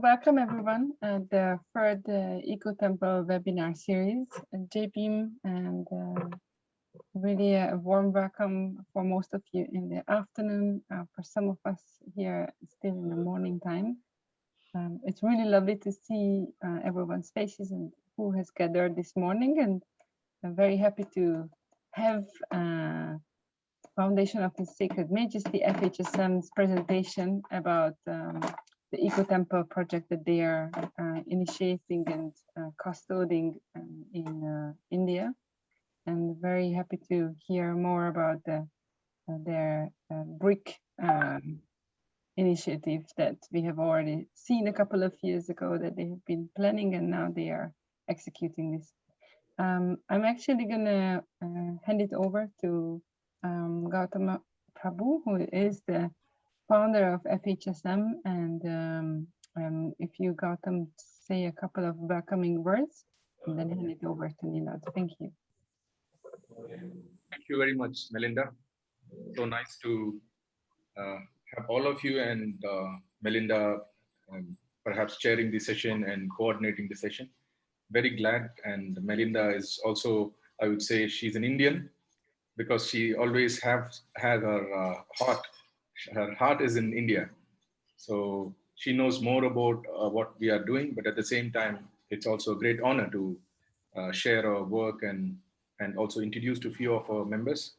welcome everyone at the third EcoTemple webinar series, JBeam, and really a warm welcome for most of you in the afternoon, for some of us here still in the morning time. It's really lovely to see everyone's faces and who has gathered this morning, and I'm very happy to have Foundation of the Sacred Majesty, FHSM's presentation about the EcoTemple project that they are initiating and custodying in India. And very happy to hear more about their brick initiative that we have already seen a couple of years ago that they have been planning, and now they are executing this. I'm actually gonna hand it over to Gautama Prabhu, who is the founder of FHSM, and if you Gautam say a couple of welcoming words, and then hand it over to Nilad. Thank you. Thank you very much, Melinda. So nice to have all of you and Melinda perhaps chairing the session and coordinating the session. Very glad, and Melinda is also, I would say, she's an Indian because she always had her heart is in India. So she knows more about what we are doing, but at the same time, it's also a great honor to share our work and also introduce to a few of our members.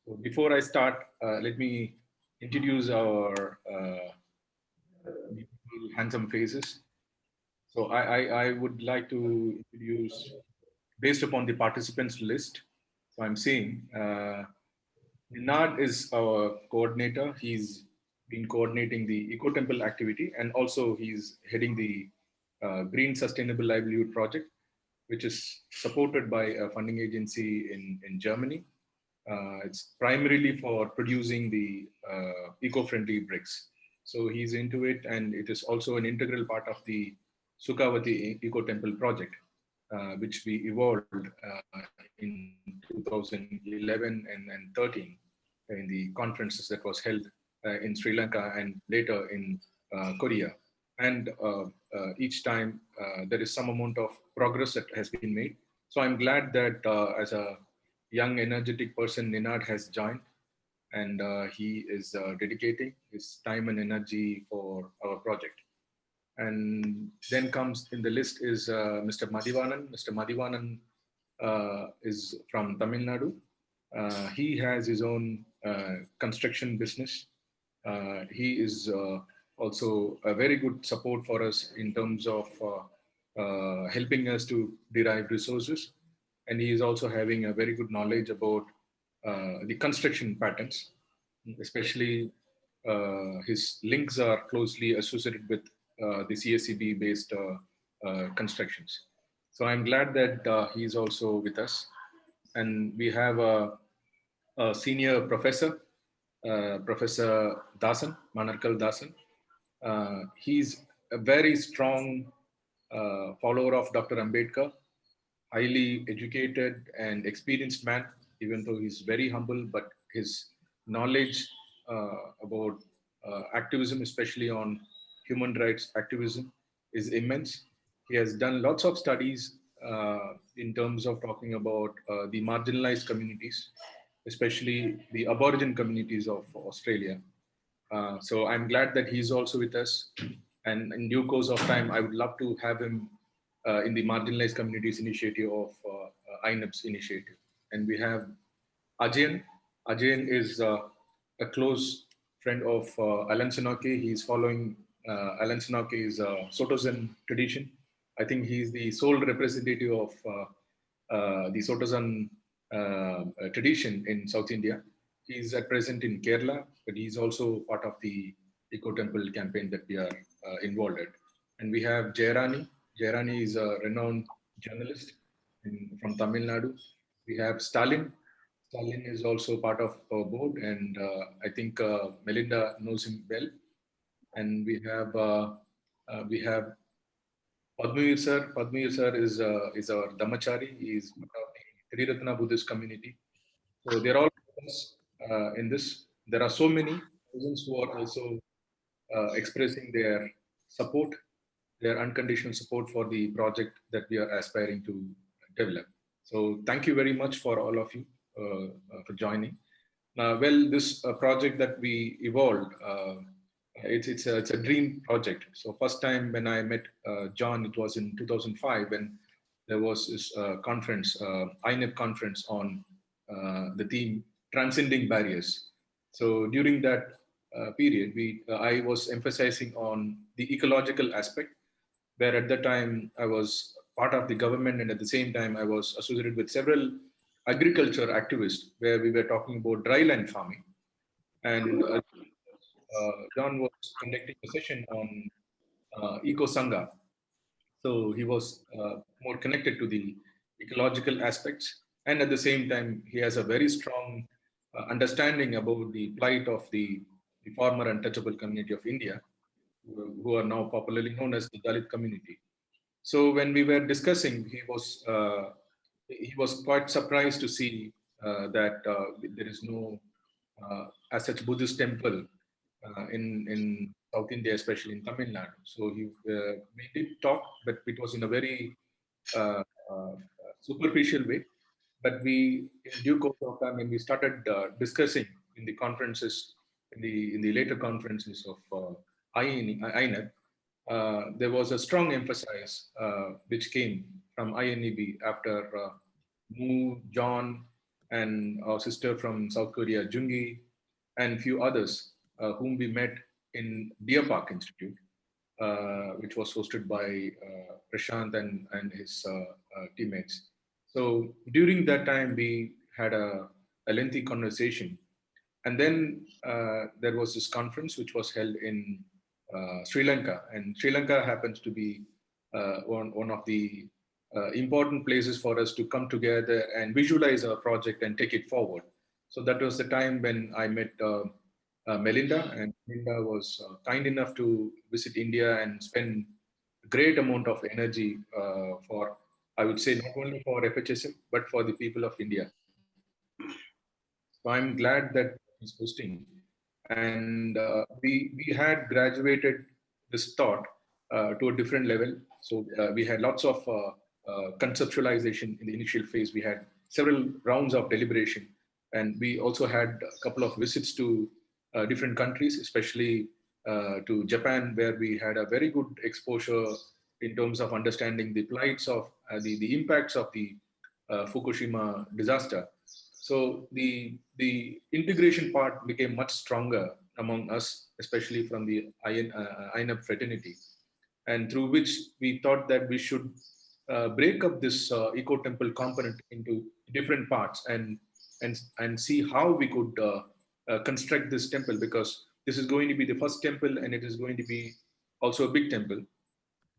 So before I start, let me introduce our handsome faces. So I would like to introduce, based upon the participants list. So I'm seeing Nadhu is our coordinator. He's been coordinating the EcoTemple activity, and also he's heading the Green Sustainable Livelihood project, which is supported by a funding agency in Germany. It's primarily for producing the eco-friendly bricks. So he's into it, and it is also an integral part of the SUKHAVATI EcoTemple project, which we evolved in 2011 and 13 in the conferences that was held in Sri Lanka and later in Korea. And each time there is some amount of progress that has been made. So I'm glad that as a young, energetic person, Ninad has joined, and he is dedicating his time and energy for our project. And then comes in the list is Mr. Madhivanan. Mr. Madhivanan is from Tamil Nadu. He has his own construction business. He is also a very good support for us in terms of helping us to derive resources. And he is also having a very good knowledge about the construction patterns, especially his links are closely associated with the CSEB based constructions. So I'm glad that he's also with us. And we have a senior professor, Professor Dasan, Manarkal Dasan. He's a very strong follower of Dr. Ambedkar, highly educated and experienced man, even though he's very humble, but his knowledge about activism, especially on human rights activism, is immense. He has done lots of studies in terms of talking about the marginalized communities, especially the Aboriginal communities of Australia. So I'm glad that he's also with us. And in due course of time, I would love to have him in the Marginalized Communities Initiative of INEP's initiative. And we have Ajayan. Ajayan is a close friend of Alan Sinoke. He's following Alan Sinoke's Sotozan tradition. I think he's the sole representative of the Sotozan tradition in South India. He's at present in Kerala, but he's also part of the EcoTemple campaign that we are involved in. And we have Jayarani. Jayarani is a renowned journalist from Tamil Nadu. We have Stalin. Stalin is also part of our board, and I think Melinda knows him well. And we have Padmavir sir. Padmavir sir is our Dhammachari. He is part of the Triratna Buddhist community. So they're all in this. There are so many persons who are also expressing their support their unconditional support for the project that we are aspiring to develop. So thank you very much for all of you for joining. Well, this project that we evolved, it's a dream project. So first time when I met John, it was in 2005 when there was this conference, INEP conference on the theme transcending barriers. So during that period, I was emphasizing on the ecological aspect, where at the time I was part of the government, and at the same time I was associated with several agriculture activists, where we were talking about dryland farming. And John was conducting a session on eco sangha. So he was more connected to the ecological aspects, and at the same time he has a very strong understanding about the plight of the former untouchable community of India, who are now popularly known as the Dalit community. So when we were discussing, he was quite surprised to see that there is no as such Buddhist temple in South India, especially in Tamil Nadu. So we did talk, but it was in a very uh, uh, superficial way. But we, in due course of time, when we started discussing in the conferences, in the later conferences of INEB, there was a strong emphasis which came from INEB after Moo, John, and our sister from South Korea, Jungi, and few others whom we met in Deer Park Institute, which was hosted by Prashant and his teammates. So during that time, we had a lengthy conversation. And then there was this conference which was held in Sri Lanka. And Sri Lanka happens to be one of the important places for us to come together and visualize our project and take it forward. So that was the time when I met Melinda, and Melinda was kind enough to visit India and spend a great amount of energy for, I would say, not only for FHSM, but for the people of India. So I'm glad that he's hosting. And we had graduated this thought to a different level. So we had lots of conceptualization in the initial phase. We had several rounds of deliberation. And we also had a couple of visits to different countries, especially to Japan, where we had a very good exposure in terms of understanding the plights of the impacts of the Fukushima disaster. So the integration part became much stronger among us, especially from the INAP fraternity, and through which we thought that we should break up this eco-temple component into different parts and see how we could construct this temple, because this is going to be the first temple and it is going to be also a big temple.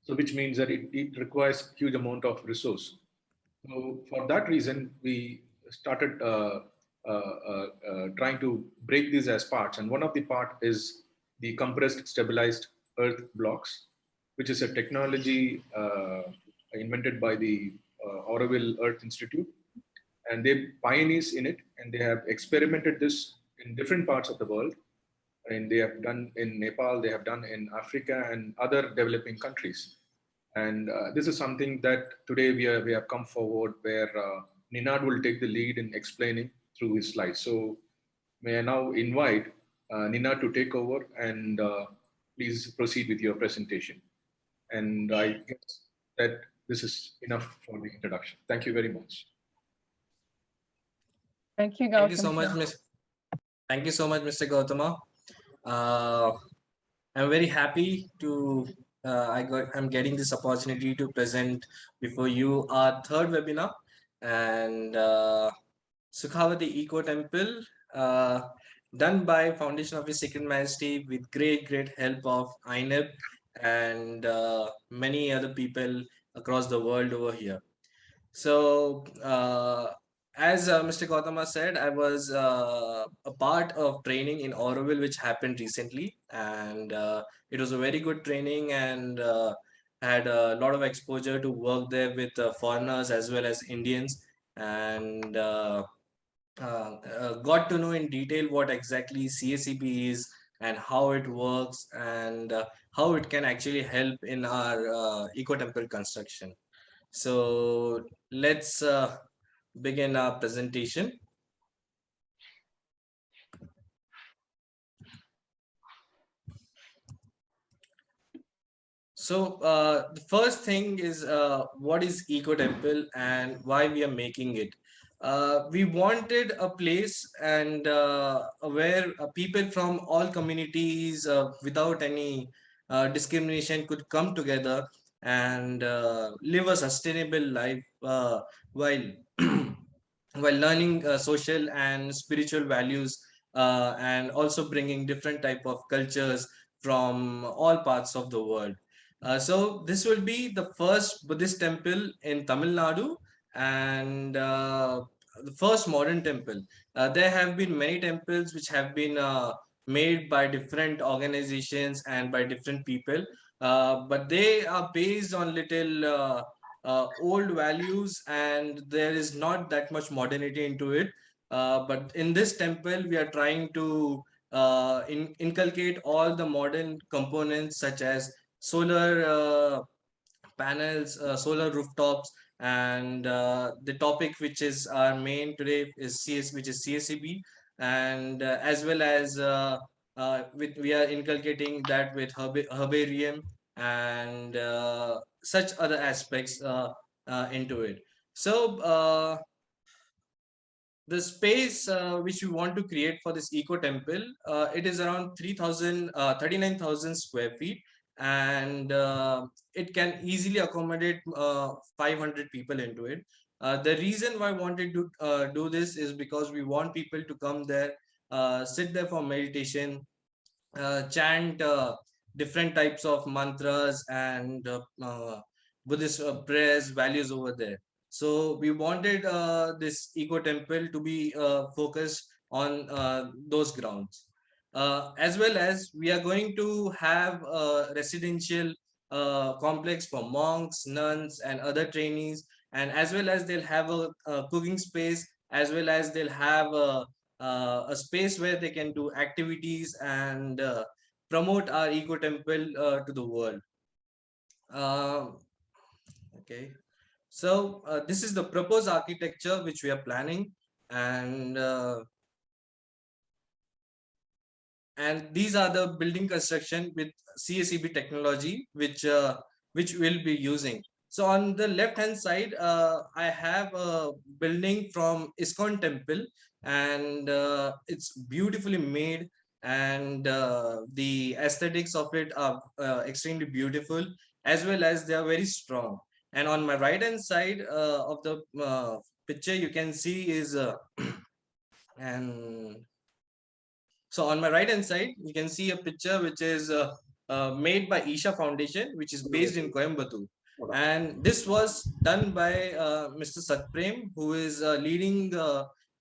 So which means that it requires huge amount of resource. So for that reason, we started trying to break these as parts. And one of the part is the compressed stabilized earth blocks, which is a technology invented by the Auroville Earth Institute. And they pioneers in it, and they have experimented this in different parts of the world. And they have done in Nepal, they have done in Africa and other developing countries. And this is something that today we have come forward, where Ninad will take the lead in explaining through his slides. So may I now invite Ninad to take over, and please proceed with your presentation. And I guess that this is enough for the introduction. Thank you very much. Thank you, Gautam. Thank you so much, Thank you so much, Mr. Gautama. I'm very happy to I'm getting this opportunity to present before you our third webinar, and SUKHAVATI Eco Temple, done by Foundation of His Sacred Majesty with great help of INEB and many other people across the world over here. So as Mr. Gautama said, I was a part of training in Auroville, which happened recently, and it was a very good training, and had a lot of exposure to work there with foreigners as well as Indians, and got to know in detail what exactly CSEB is, and how it works, and how it can actually help in our eco-temple construction. So let's begin our presentation. So the first thing is what is EcoTemple and why we are making it. We wanted a place and where people from all communities without any discrimination could come together and live a sustainable life while while learning social and spiritual values, and also bringing different type of cultures from all parts of the world. So this will be the first Buddhist temple in Tamil Nadu, and the first modern temple. There have been many temples which have been made by different organizations and by different people, but they are based on little old values, and there is not that much modernity into it. But in this temple, we are trying to inculcate all the modern components such as solar panels, solar rooftops, and the topic which is our main today is which is CSEB, and as well as we are inculcating that with herbarium and such other aspects into it. So the space which we want to create for this eco temple, it is around 39,000 square feet, and it can easily accommodate 500 people into it. The reason why I wanted to do this is because we want people to come there, sit there for meditation, chant different types of mantras and Buddhist prayers, values over there. So we wanted this eco temple to be focused on those grounds. As well as we are going to have a residential complex for monks, nuns, and other trainees, and as well as they'll have a cooking space, as well as they'll have a space where they can do activities and promote our eco temple to the world. Okay, so this is the proposed architecture which we are planning, and these are the building construction with CSEB technology which we'll be using. So on the left hand side, I have a building from ISKCON temple, and it's beautifully made, and the aesthetics of it are extremely beautiful, as well as they are very strong. And on my right hand side of the picture, you can see is and so on my right hand side, you can see a picture which is made by Isha Foundation, which is based in Coimbatore. And this was done by Mr. Satprem, who is leading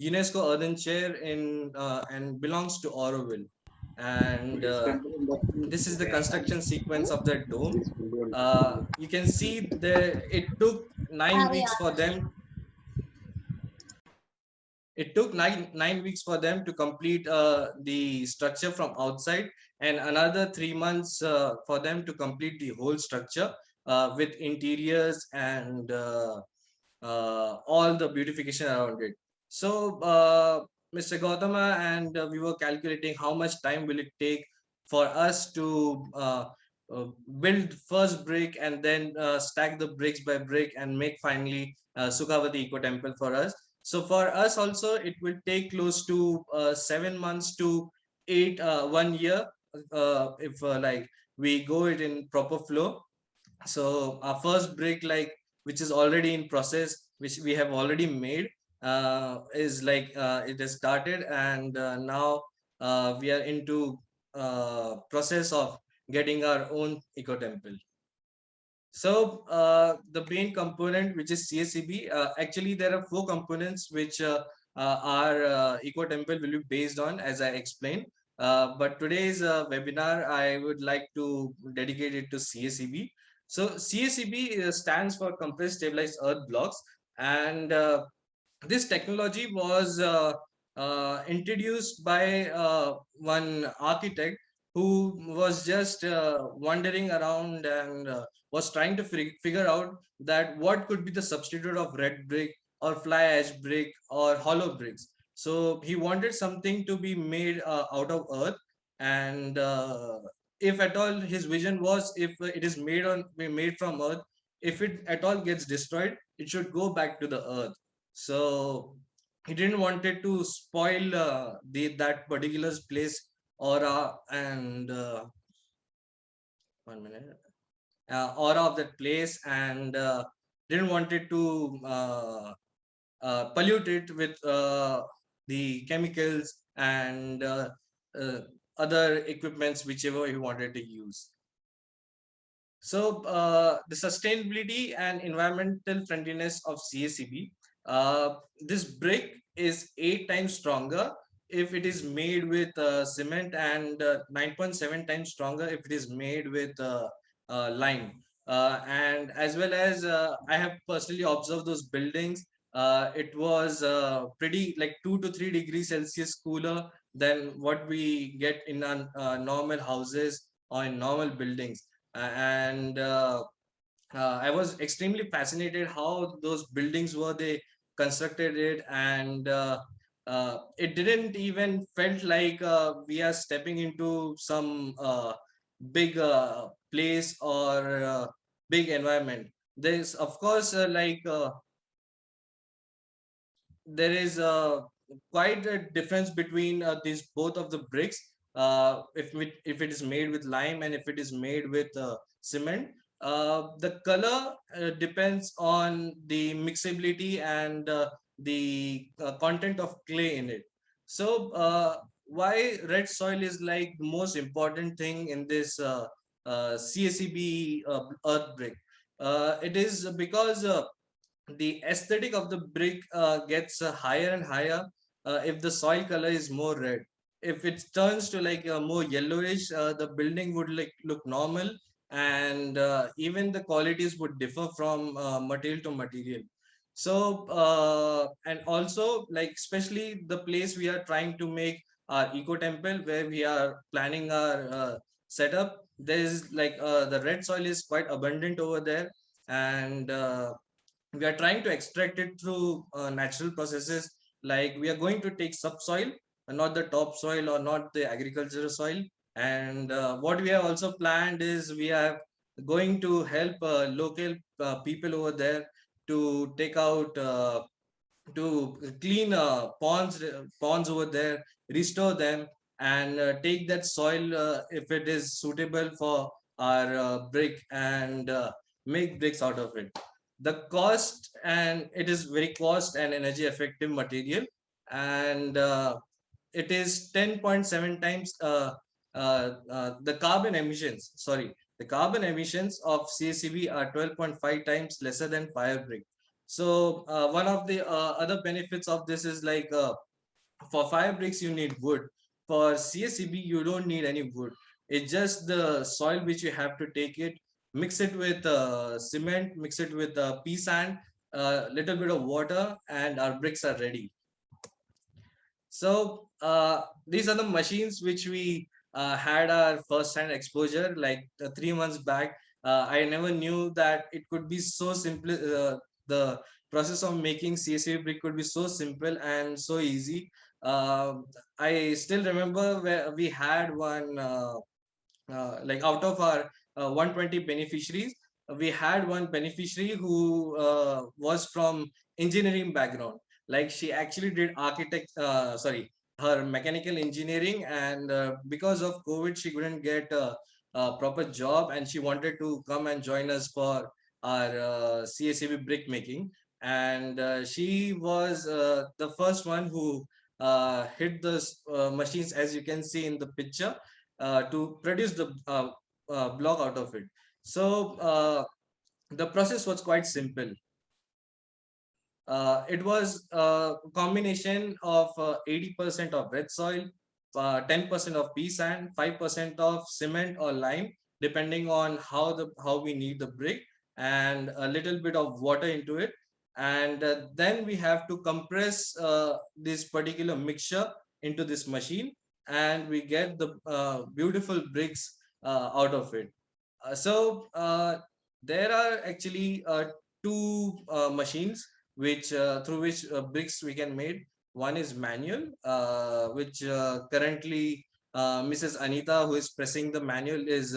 UNESCO Earthen Chair in and belongs to Auroville. And this is the construction sequence of that dome. You can see there it took 9 weeks for them. It took nine weeks for them to complete the structure from outside, and another 3 months for them to complete the whole structure with interiors and all the beautification around it. So Mr. Gautama and we were calculating how much time will it take for us to build first brick and then stack the bricks by brick and make finally Sukhavati Eco Temple for us. So for us also, it will take close to 7 months to 1 year if like we go it in proper flow. So our first brick, like which is already in process, which we have already made, is like it has started, and now we are into process of getting our own eco temple. So the main component, which is CSEB, actually there are 4 components which our eco temple will be based on, as I explained. But today's webinar, I would like to dedicate it to CSEB. So CSEB stands for compressed stabilized earth blocks, and this technology was introduced by one architect who was just wandering around and was trying to figure out that what could be the substitute of red brick or fly ash brick or hollow bricks. So he wanted something to be made out of earth, and if at all his vision was, if it is made from earth, if it at all gets destroyed, it should go back to the earth. So he didn't wanted to spoil that particular place aura and 1 minute aura of that place, and didn't wanted to pollute it with the chemicals and uh, other equipments whichever he wanted to use. So the sustainability and environmental friendliness of CSEB, this brick is 8 times stronger if it is made with cement, and 9.7 times stronger if it is made with lime. And as well as I have personally observed those buildings, it was pretty like 2 to 3 degrees Celsius cooler than what we get in normal houses or in normal buildings. And I was extremely fascinated how those buildings were they constructed it, and it didn't even felt like we are stepping into some big place or big environment. There's of course there is quite a difference between these both of the bricks. If it is made with lime and if it is made with cement, the color depends on the mixability and the content of clay in it. So why red soil is like the most important thing in this CSEB earth brick? It is because the aesthetic of the brick gets higher and higher if the soil color is more red. If it turns to like more yellowish, the building would like look normal, and even the qualities would differ from material to material. So and also like especially the place we are trying to make our eco temple, where we are planning our setup, there is like the red soil is quite abundant over there, and we are trying to extract it through natural processes. Like we are going to take subsoil, not the topsoil or not the agricultural soil. And what we have also planned is we are going to help local people over there to take out to clean ponds over there, restore them, and take that soil if it is suitable for our brick, and make bricks out of it. The cost, and it is very cost and energy effective material, and it is 10.7 times the carbon emissions. Sorry, the carbon emissions of CSEB are 12.5 times lesser than fire brick. So one of the other benefits of this is like for fire bricks you need wood. For CSEB you don't need any wood. It's just the soil which you have to take it, mix it with cement, mix it with pea sand, a little bit of water, and our bricks are ready. So these are the machines which we had our first-hand exposure like 3 months back. I never knew that it could be so simple. The process of making CSV brick could be so simple and so easy. I still remember where we had one like out of our 120 beneficiaries, we had one beneficiary who was from engineering background. Like she actually did her mechanical engineering, and because of COVID she couldn't get a proper job, and she wanted to come and join us for our CSAB brick making. And she was the first one who hit the machines, as you can see in the picture, to produce the block out of it. So the process was quite simple. It was a combination of 80% of red soil, 10% of pea sand, 5% of cement or lime, depending on how we need the brick, and a little bit of water into it. And then we have to compress this particular mixture into this machine, and we get the beautiful bricks out of it. There are actually two machines which through which bricks we can made. One is manual, which currently Mrs. Anita, who is pressing the manual, is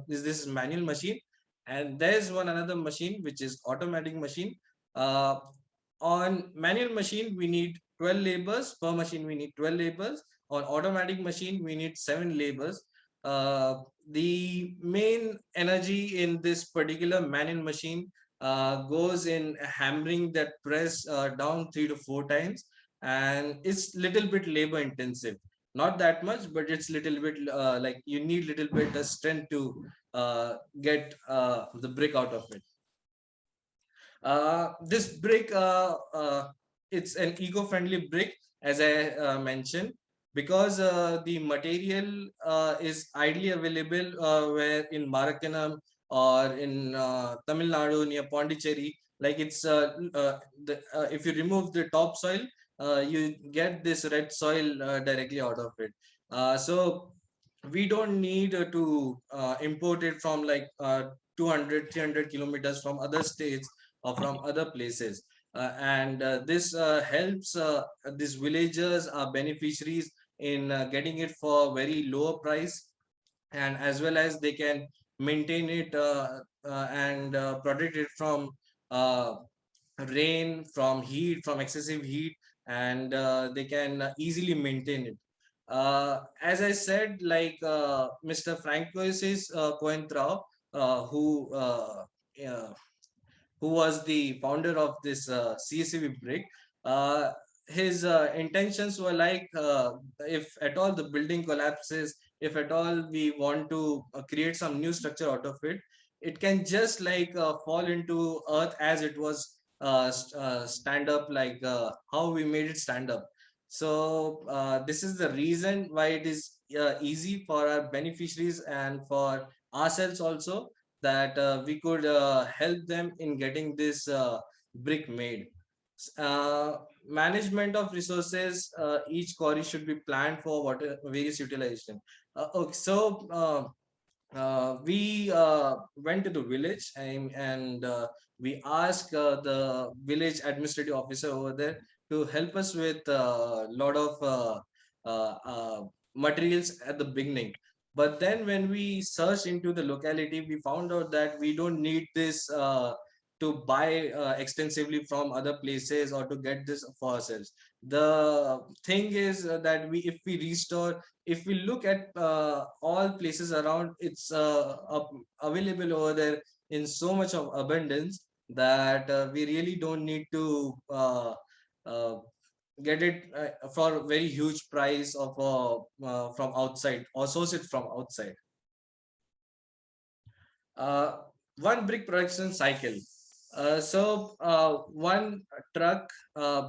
this manual machine, and there's one another machine which is automatic machine. Uh, on manual machine we need 12 labors per machine. We need 12 labors. On automatic machine we need 7 labors. The main energy in this particular manual machine goes in hammering that press down 3 to 4 times, and it's little bit labor intensive. Not that much, but it's little bit like you need little bit of strength to get the brick out of it. This brick, it's an eco-friendly brick, as I mentioned, because the material is ideally available where in Marakanam or in Tamil Nadu near Pondicherry. Like it's if you remove the topsoil, you get this red soil directly out of it. So we don't need to import it from like 200, 300 kilometers from other states or from other places. And this helps these villagers are beneficiaries in getting it for very lower price, and as well as they can maintain it and protect it from uh, rain, from heat, from excessive heat, and they can easily maintain it. As I said, like Mr. Francois Coentrao, who who was the founder of this CSEB brick, his intentions were like, if at all the building collapses, if at all we want to create some new structure out of it, it can just like fall into earth as it was stand up, like how we made it stand up. So this is the reason why it is easy for our beneficiaries and for ourselves also, that we could help them in getting this brick made. Management of resources, each quarry should be planned for what various utilization. Okay, so we went to the village, and we asked the village administrative officer over there to help us with a lot of materials at the beginning. But then when we searched into the locality, we found out that we don't need this to buy extensively from other places or to get this for ourselves. The thing is that if we restore, if we look at all places around, it's available over there in so much of abundance that we really don't need to uh, get it for a very huge price of from outside or source it from outside. uh, One brick production cycle. One truck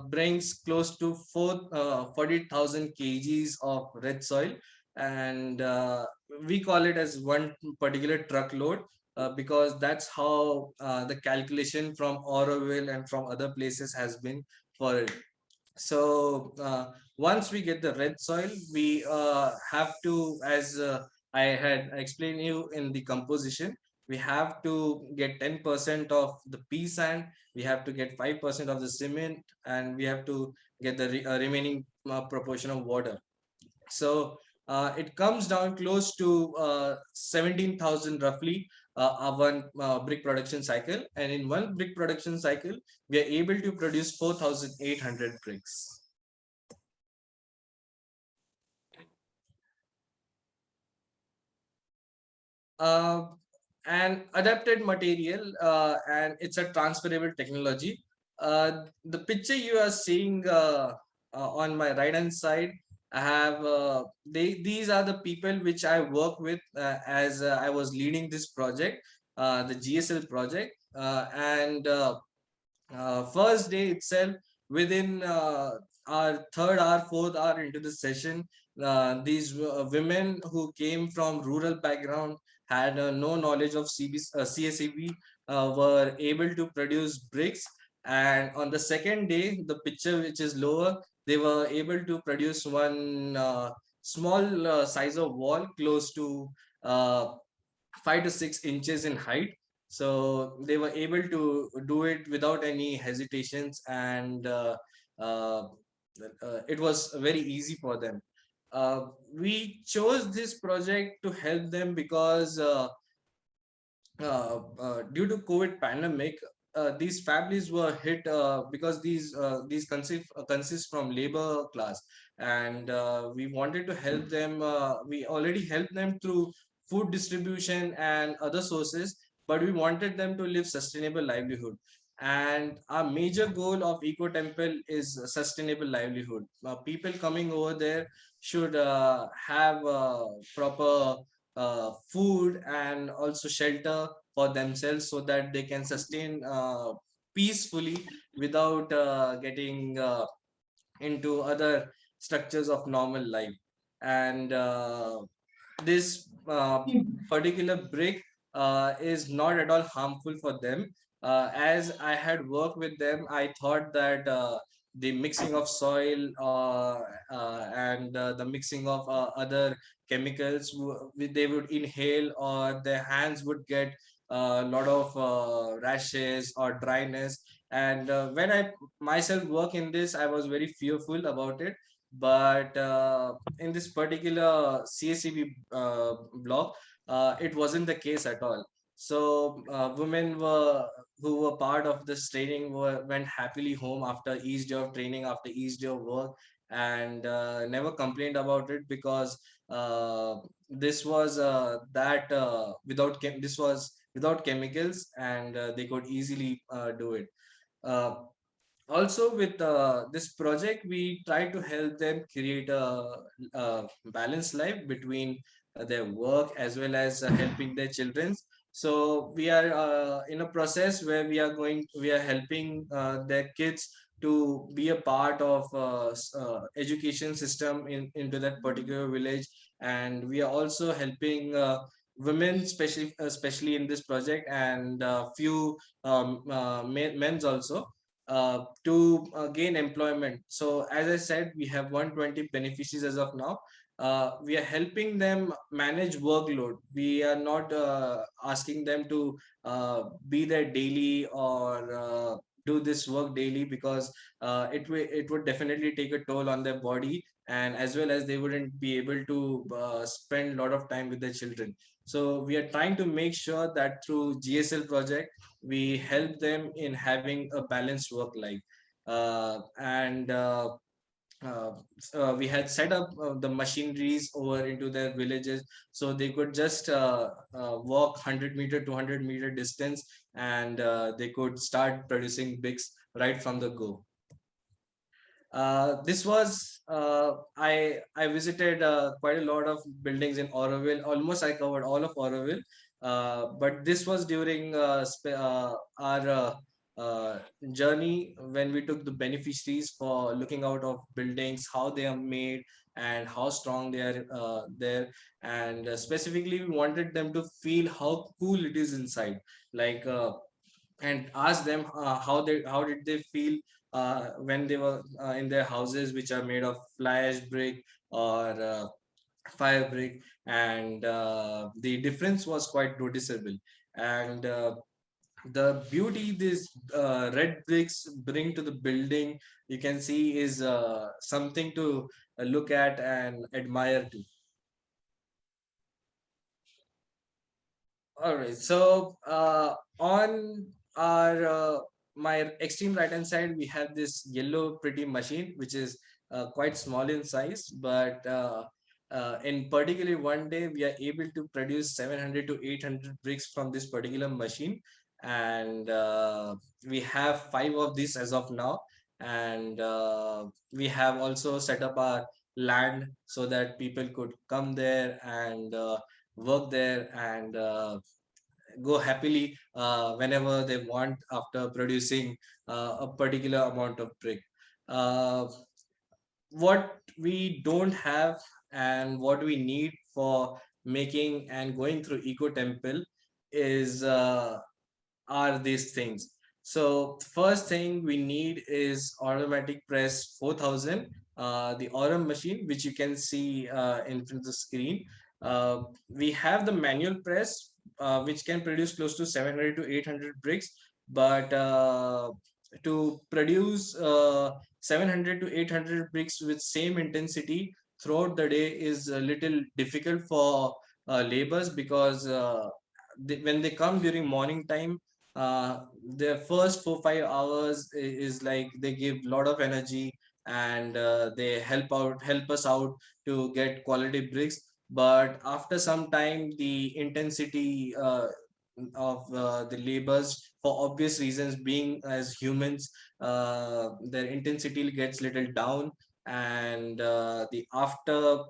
brings close to 40,000 kgs of red soil, and we call it as one particular truckload because that's how the calculation from Oroville and from other places has been for it. So once we get the red soil, we have to, as I had explained you in the composition, we have to get 10% of the pea sand, we have to get 5% of the cement, and we have to get the remaining proportion of water. So it comes down close to 17,000 roughly one brick production cycle, and in one brick production cycle we are able to produce 4,800 bricks. An adapted material, and it's a transferable technology. The picture you are seeing on my right hand side, I have these are the people which I work with as I was leading this project, the GSL project, and first day itself, within our third hour, fourth hour into the session, these women who came from rural background, had no knowledge of CSEB, were able to produce bricks. And on the second day, the picture which is lower, they were able to produce one small size of wall, close to 5 to 6 inches in height. So they were able to do it without any hesitations, and uh, it was very easy for them. We chose this project to help them because due to COVID pandemic, these families were hit because these consist from labor class, and we wanted to help them. We already helped them through food distribution and other sources, but we wanted them to live sustainable livelihood. And our major goal of Eco Temple is sustainable livelihood. People coming over there should have proper food and also shelter for themselves, so that they can sustain peacefully without getting into other structures of normal life. And this particular brick is not at all harmful for them. As I had worked with them, I thought that the mixing of soil and the mixing of other chemicals they would inhale, or their hands would get a lot of rashes or dryness. And when I myself work in this, I was very fearful about it. But in this particular CSEB block, it wasn't the case at all. So women who were part of this training went happily home after each day of training, after each day of work, and never complained about it, because uh, this was this was without chemicals, and they could easily do it. Uh, Also, with this project, we try to help them create a balanced life between their work as well as helping their children. So we are in a process where we are helping their kids to be a part of education system into that particular village. And we are also helping women, especially in this project, and few men's also, to gain employment. So as I said, we have 120 beneficiaries as of now. We are helping them manage workload. We are not asking them to be there daily, or do this work daily, because it would definitely take a toll on their body, and as well as they wouldn't be able to spend a lot of time with their children. So we are trying to make sure that through GSL project, we help them in having a balanced work life. And uh, we had set up the machineries over into their villages, so they could just walk 100-meter, 200-meter distance, and they could start producing bricks right from the go. This was I visited quite a lot of buildings in Auroville. Almost I covered all of Auroville, but this was during our journey when we took the beneficiaries for looking out of buildings, how they are made and how strong they are there. And specifically, we wanted them to feel how cool it is inside, like. And ask them how did they feel when they were in their houses, which are made of fly ash brick or fire brick. And the difference was quite noticeable. And the beauty these red bricks bring to the building, you can see, is something to look at and admire too. All right. So on our my extreme right hand side, we have this yellow pretty machine, which is quite small in size, but in particularly one day we are able to produce 700 to 800 bricks from this particular machine. And we have 5 of these as of now. And we have also set up our land so that people could come there and work there, and go happily whenever they want after producing a particular amount of brick. Uh, what we don't have and what we need for making and going through Eco Temple is are these things. So first thing we need is automatic press 4000. the Aurum machine, which you can see in front of the screen. We have the manual press, which can produce close to 700 to 800 bricks, but to produce 700 to 800 bricks with same intensity throughout the day is a little difficult for laborers, because when they come during morning time, their first 4 5 hours is like they give a lot of energy, and they help us out to get quality bricks. But after some time, the intensity of the labors, for obvious reasons, being as humans, their intensity gets little down, and the after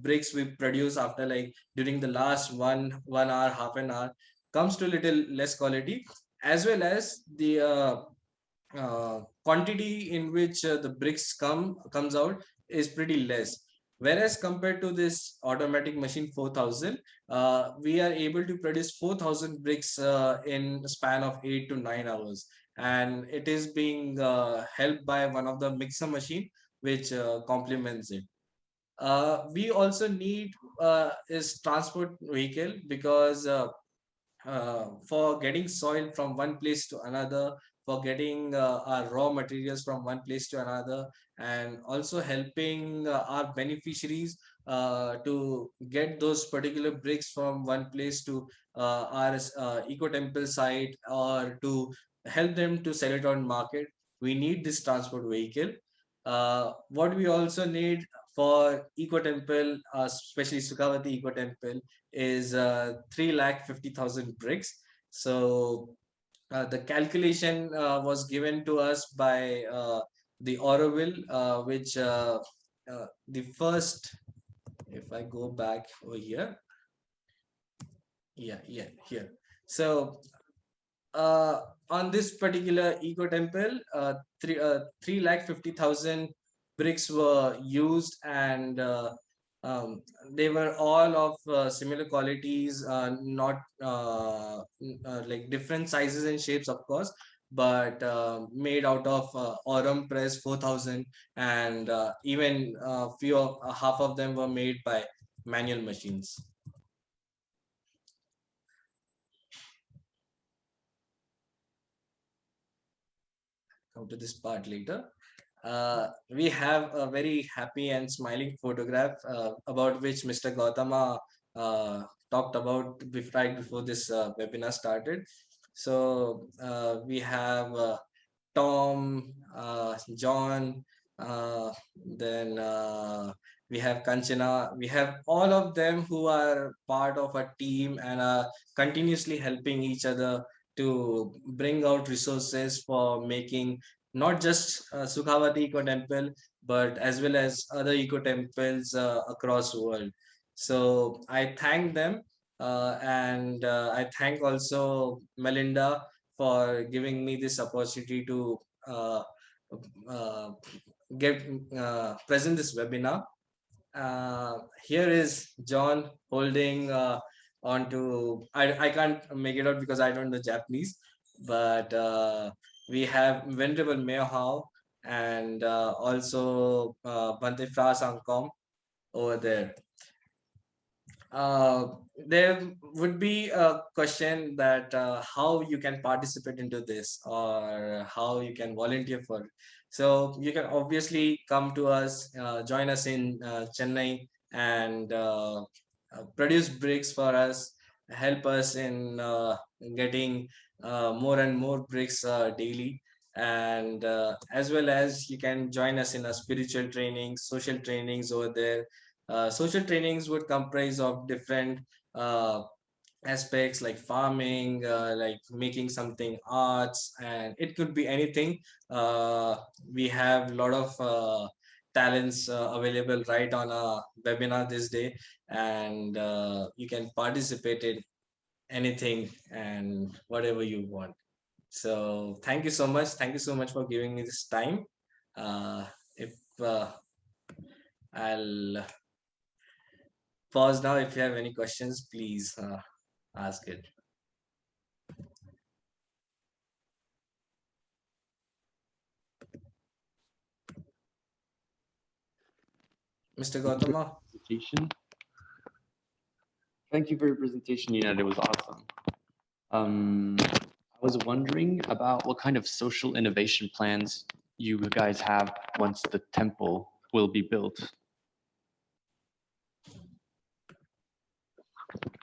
bricks we produce after, like during the last 1 hour, half an hour, comes to little less quality, as well as the quantity in which the bricks comes out is pretty less. Whereas compared to this automatic machine 4000, we are able to produce 4000 bricks in a span of 8 to 9 hours, and it is being helped by one of the mixer machine, which complements it. We also need is transport vehicle, because for getting soil from one place to another, for getting our raw materials from one place to another, and also helping our beneficiaries to get those particular bricks from one place to our EcoTemple site, or to help them to sell it on market. We need this transport vehicle. What we also need for EcoTemple, especially Sukhavati EcoTemple, is 350,000 bricks. So the calculation was given to us by the Oroville, which the first, if I go back over here, here. So on this particular EcoTemple, 350,000 bricks were used, and they were all of similar qualities, not like different sizes and shapes, of course, but made out of Aurum Press 4000, and even half of them were made by manual machines. Come to this part later. We have a very happy and smiling photograph about which Mr. Gautama talked about right before this webinar started. So we have Tom, John, then we have Kanchana. We have all of them who are part of a team and are continuously helping each other to bring out resources for making not just Sukhavati Eco Temple, but as well as other eco temples across the world. So I thank them, and I thank also Melinda for giving me this opportunity to uh, get present this webinar. Here is John holding on to, I can't make it out because I don't know Japanese, but we have Venerable Mayor Hao, and also Bante Fra Sangkom over there. There would be a question that how you can participate into this, or how you can volunteer for it. So you can obviously come to us, join us in Chennai, and produce bricks for us, help us in getting more and more bricks daily. And as well as you can join us in a spiritual training, social trainings over there. Social trainings would comprise of different uh, aspects, like farming, like making something arts, and it could be anything. We have a lot of talents available right on a webinar this day, and you can participate in anything and whatever you want. So thank you so much. Thank you so much for giving me this time. If I'll pause now. If you have any questions, please ask it. Mr. Gautama. Thank you for your presentation, Ninad. It was awesome. I was wondering about what kind of social innovation plans you guys have once the temple will be built.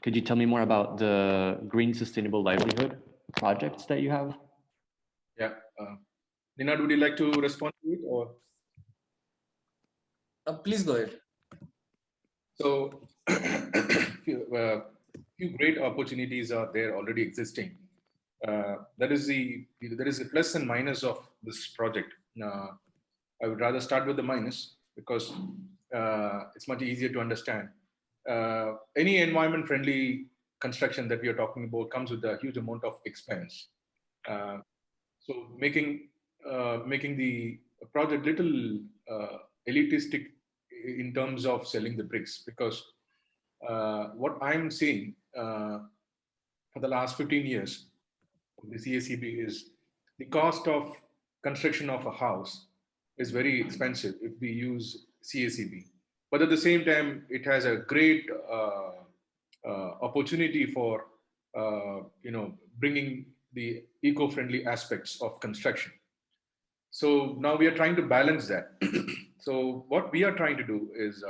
Could you tell me more about the green sustainable livelihood projects that you have? Yeah. Ninad, would you like to respond to it, or? Please go ahead. So, few great opportunities are there already existing. There is a plus and minus of this project. I would rather start with the minus because it's much easier to understand. Any environment-friendly construction that we are talking about comes with a huge amount of expense. So making the project little elitistic in terms of selling the bricks, because what I'm seeing for the last 15 years, the CSEB is the cost of construction of a house is very expensive if we use CSEB. But at the same time, it has a great opportunity for bringing the eco-friendly aspects of construction. So now we are trying to balance that. So what we are trying to do is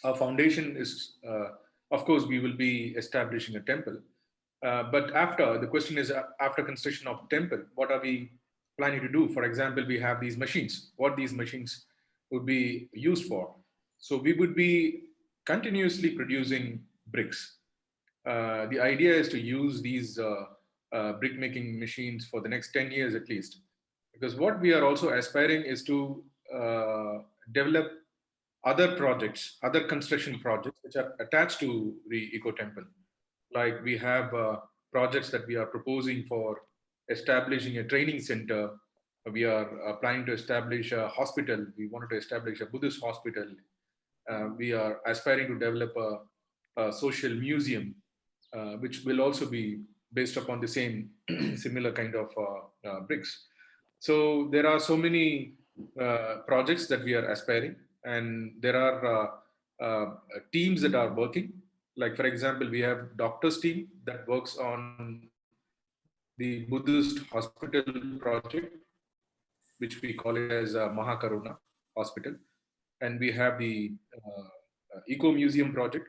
our foundation is, of course, we will be establishing a temple. But the question is, after construction of temple, what are we planning to do? For example, we have these machines, what these machines would be used for. So we would be continuously producing bricks. The idea is to use these brick making machines for the next 10 years at least. Because what we are also aspiring is to develop other projects, other construction projects which are attached to the EcoTemple. Like we have projects that we are proposing for establishing a training center. We are planning to establish a hospital. We wanted to establish a Buddhist hospital. We are aspiring to develop a social museum, which will also be based upon the same similar kind of bricks. So there are so many projects that we are aspiring, and there are teams that are working. Like, for example, we have doctors team that works on the Buddhist hospital project, which we call it as Mahakaruna Hospital. And we have the Eco Museum project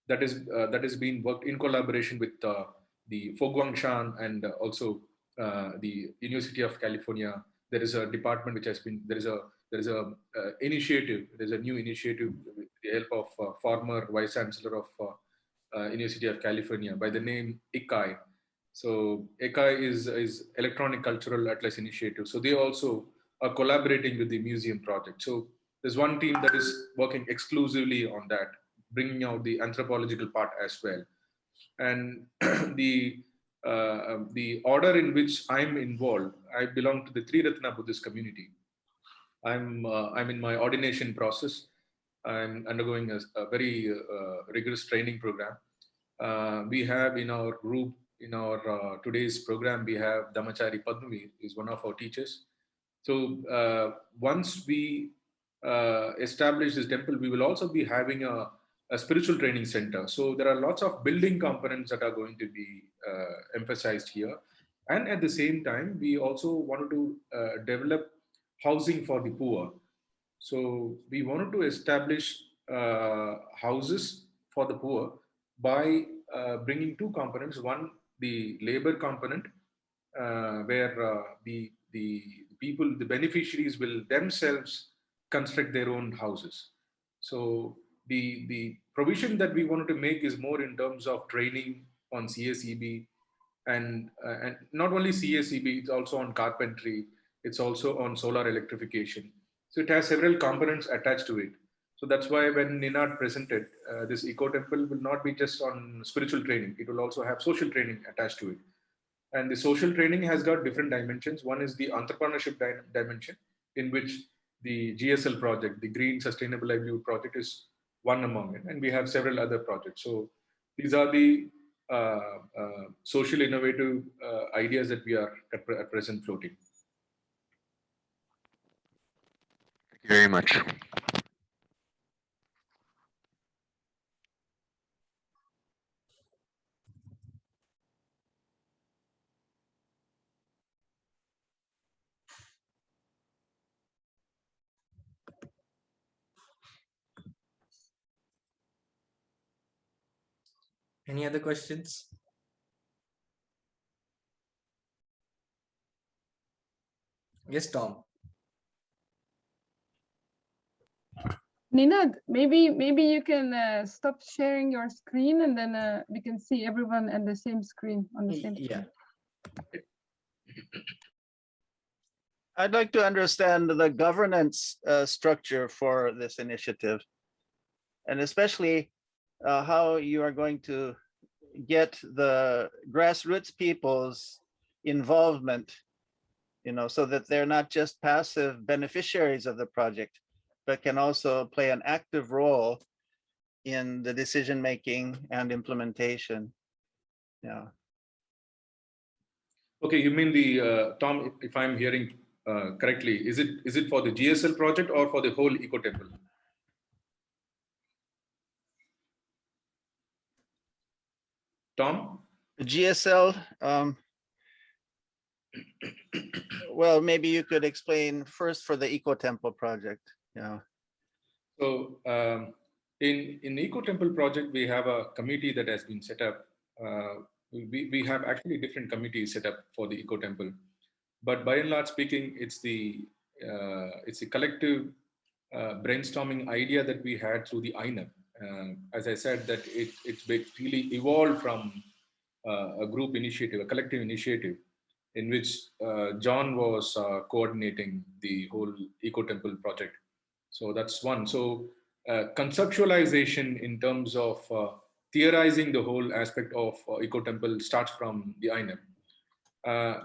that is being worked in collaboration with the Fogwangshan and also the University of California. There is a department which has been, there is a initiative, there's a new initiative with the help of former Vice Chancellor of University of California by the name ICAI. So ICAI is Electronic Cultural Atlas Initiative. So they also are collaborating with the museum project. So there's one team that is working exclusively on that, bringing out the anthropological part as well. And the order in which I'm involved, I belong to the Three Ratna Buddhist community. I'm in my ordination process. I'm undergoing a very rigorous training program. We have in our group, in our today's program, we have Dhammachari Padmavi, is one of our teachers. So once we establish this temple, we will also be having a spiritual training center. So there are lots of building components that are going to be emphasized here. And at the same time, we also wanted to develop housing for the poor. So we wanted to establish houses for the poor by bringing two components. One, the labor component, where the people, the beneficiaries will themselves construct their own houses. So the provision that we wanted to make is more in terms of training on CSEB, and not only CSEB, it's also on carpentry, it's also on solar electrification. So it has several components attached to it. So that's why when Ninad presented, this EcoTemple will not be just on spiritual training, it will also have social training attached to it. And the social training has got different dimensions. One is the entrepreneurship dimension, in which the GSL project, the Green Sustainable Livelihood project, is one among it. And we have several other projects. So these are the social innovative ideas that we are at present floating. Thank you very much. Any other questions? Yes, Tom. Ninad, maybe you can stop sharing your screen, and then we can see everyone at the same screen on the same Yeah. screen. I'd like to understand the governance structure for this initiative, and especially how you are going to get the grassroots people's involvement, so that they're not just passive beneficiaries of the project, but can also play an active role in the decision making and implementation. Yeah. Okay, you mean the Tom? If I'm hearing correctly, is it for the GSL project or for the whole EcoTemple? Tom? The GSL, well, maybe you could explain first for the EcoTemple project. Yeah. So in EcoTemple project, we have a committee that has been set up. We have actually different committees set up for the EcoTemple, but by and large speaking, it's the collective brainstorming idea that we had through the INEP. As I said, that it's basically evolved from a group initiative, a collective initiative, in which John was coordinating the whole EcoTemple project. So that's one. So conceptualization in terms of theorizing the whole aspect of EcoTemple starts from the INEP.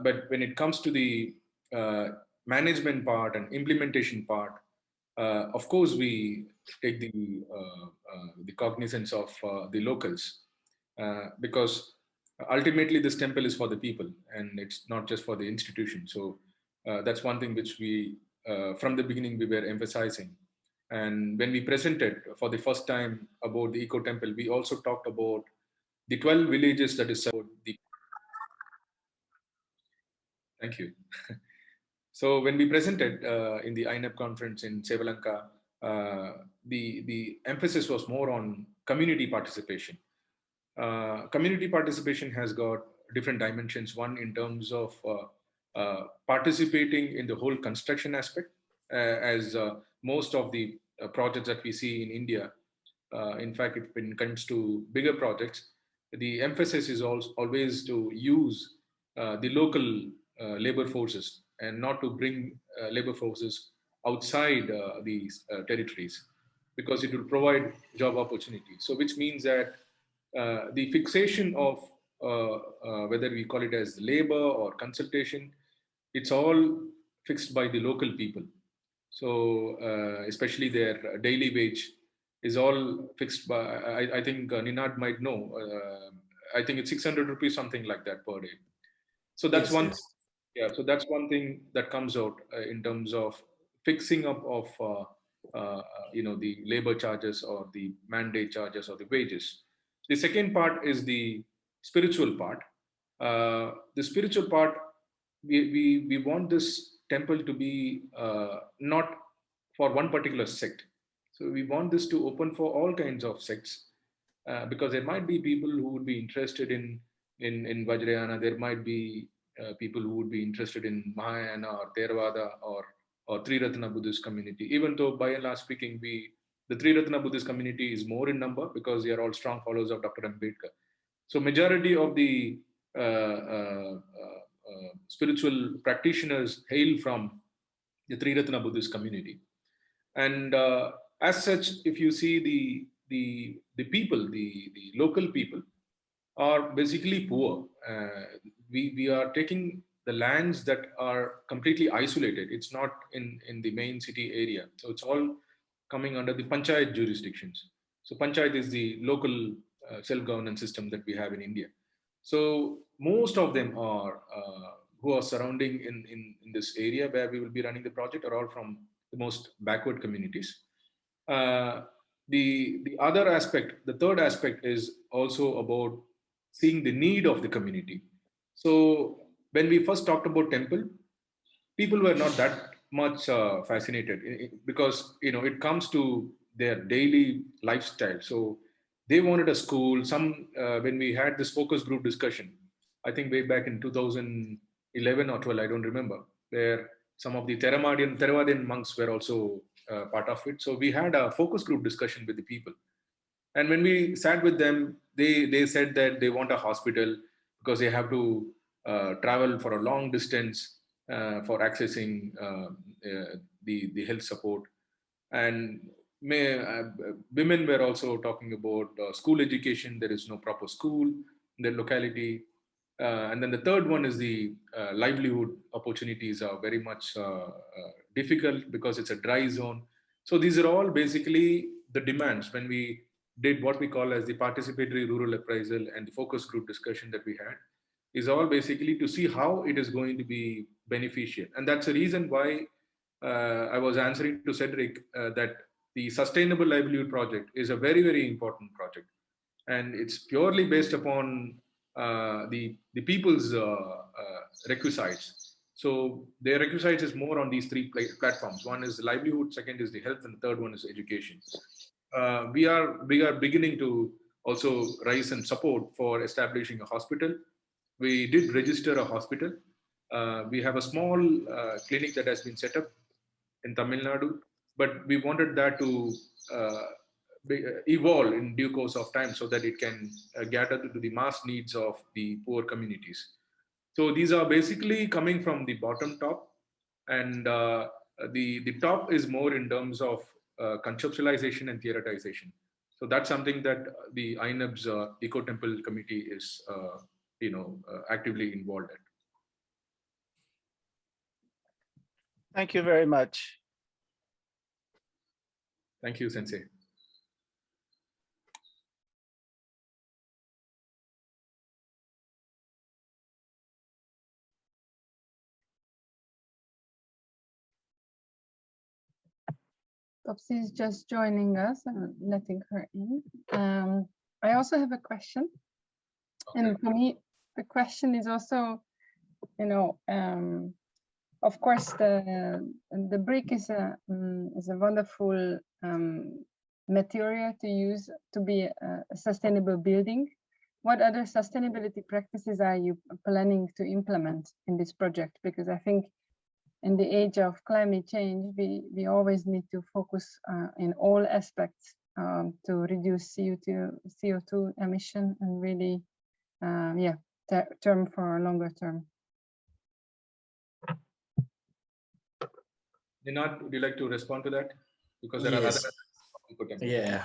But when it comes to the management part and implementation part, of course, we take the cognizance of the locals, because ultimately this temple is for the people and it's not just for the institution. So that's one thing which we, from the beginning, we were emphasizing. And when we presented for the first time about the EcoTemple, we also talked about the 12 villages that is about the. Thank you. So when we presented in the INEP conference in Sevalanka, the emphasis was more on community participation. Community participation has got different dimensions. One in terms of participating in the whole construction aspect, as most of the projects that we see in India, in fact, when it comes to bigger projects, the emphasis is always to use the local labor forces and not to bring labor forces outside these territories, because it will provide job opportunities. So which means that the fixation of whether we call it as labor or consultation, it's all fixed by the local people. So especially their daily wage is all fixed by, I think Ninad might know, I think it's 600 rupees, something like that per day. So that's Yes, one. yes. Yeah, so that's one thing that comes out in terms of fixing up of the labor charges or the mandate charges or the wages. The second part is the spiritual part. The spiritual part, we want this temple to be not for one particular sect. So we want this to open for all kinds of sects, because there might be people who would be interested in Vajrayana. There might be people who would be interested in Mahayana or Theravada or Triratna Buddhist community. Even though by and large speaking, the Triratna Buddhist community is more in number because they are all strong followers of Dr. Ambedkar. So majority of the spiritual practitioners hail from the Triratna Buddhist community. And as such, if you see the people, the local people are basically poor. We are taking the lands that are completely isolated. It's not in the main city area. So it's all coming under the panchayat jurisdictions. So panchayat is the local self-governance system that we have in India. So most of them are who are surrounding in this area where we will be running the project are all from the most backward communities. The other aspect, the third aspect, is also about seeing the need of the community. So when we first talked about temple, people were not that much fascinated because it comes to their daily lifestyle. So they wanted a school. Some when we had this focus group discussion, I think way back in 2011 or 12, I don't remember, where some of the Theravadian monks were also part of it. So we had a focus group discussion with the people. And when we sat with them, they said that they want a hospital because they have to travel for a long distance for accessing the health support. And women were also talking about school education. There is no proper school in their locality. And then the third one is the livelihood opportunities are very much difficult because it's a dry zone. So these are all basically the demands when we did what we call as the participatory rural appraisal and the focus group discussion that we had, is all basically to see how it is going to be beneficial. And that's the reason why I was answering to Cedric that the sustainable livelihood project is a very, very important project. And it's purely based upon the people's requisites. So their requisites is more on these three platforms. One is the livelihood, second is the health, and the third one is education. We are beginning to also raise some support for establishing a hospital. We did register a hospital. We have a small clinic that has been set up in Tamil Nadu, but we wanted that to evolve in due course of time so that it can gather to the mass needs of the poor communities. So these are basically coming from the bottom top, and the top is more in terms of conceptualization and theoretization. So that's something that the INEB's EcoTemple committee is actively involved in. Thank you very much. Thank you, Sensei. Topsy is just joining us and letting her in. I also have a question. Okay. And for me, the question is also, of course, the brick is a wonderful material to use to be a sustainable building. What other sustainability practices are you planning to implement in this project? Because I think in the age of climate change, we always need to focus in all aspects to reduce CO2 emission and really, term for longer term. Ninad, would you like to respond to that? Because there Yes. are other. Yeah.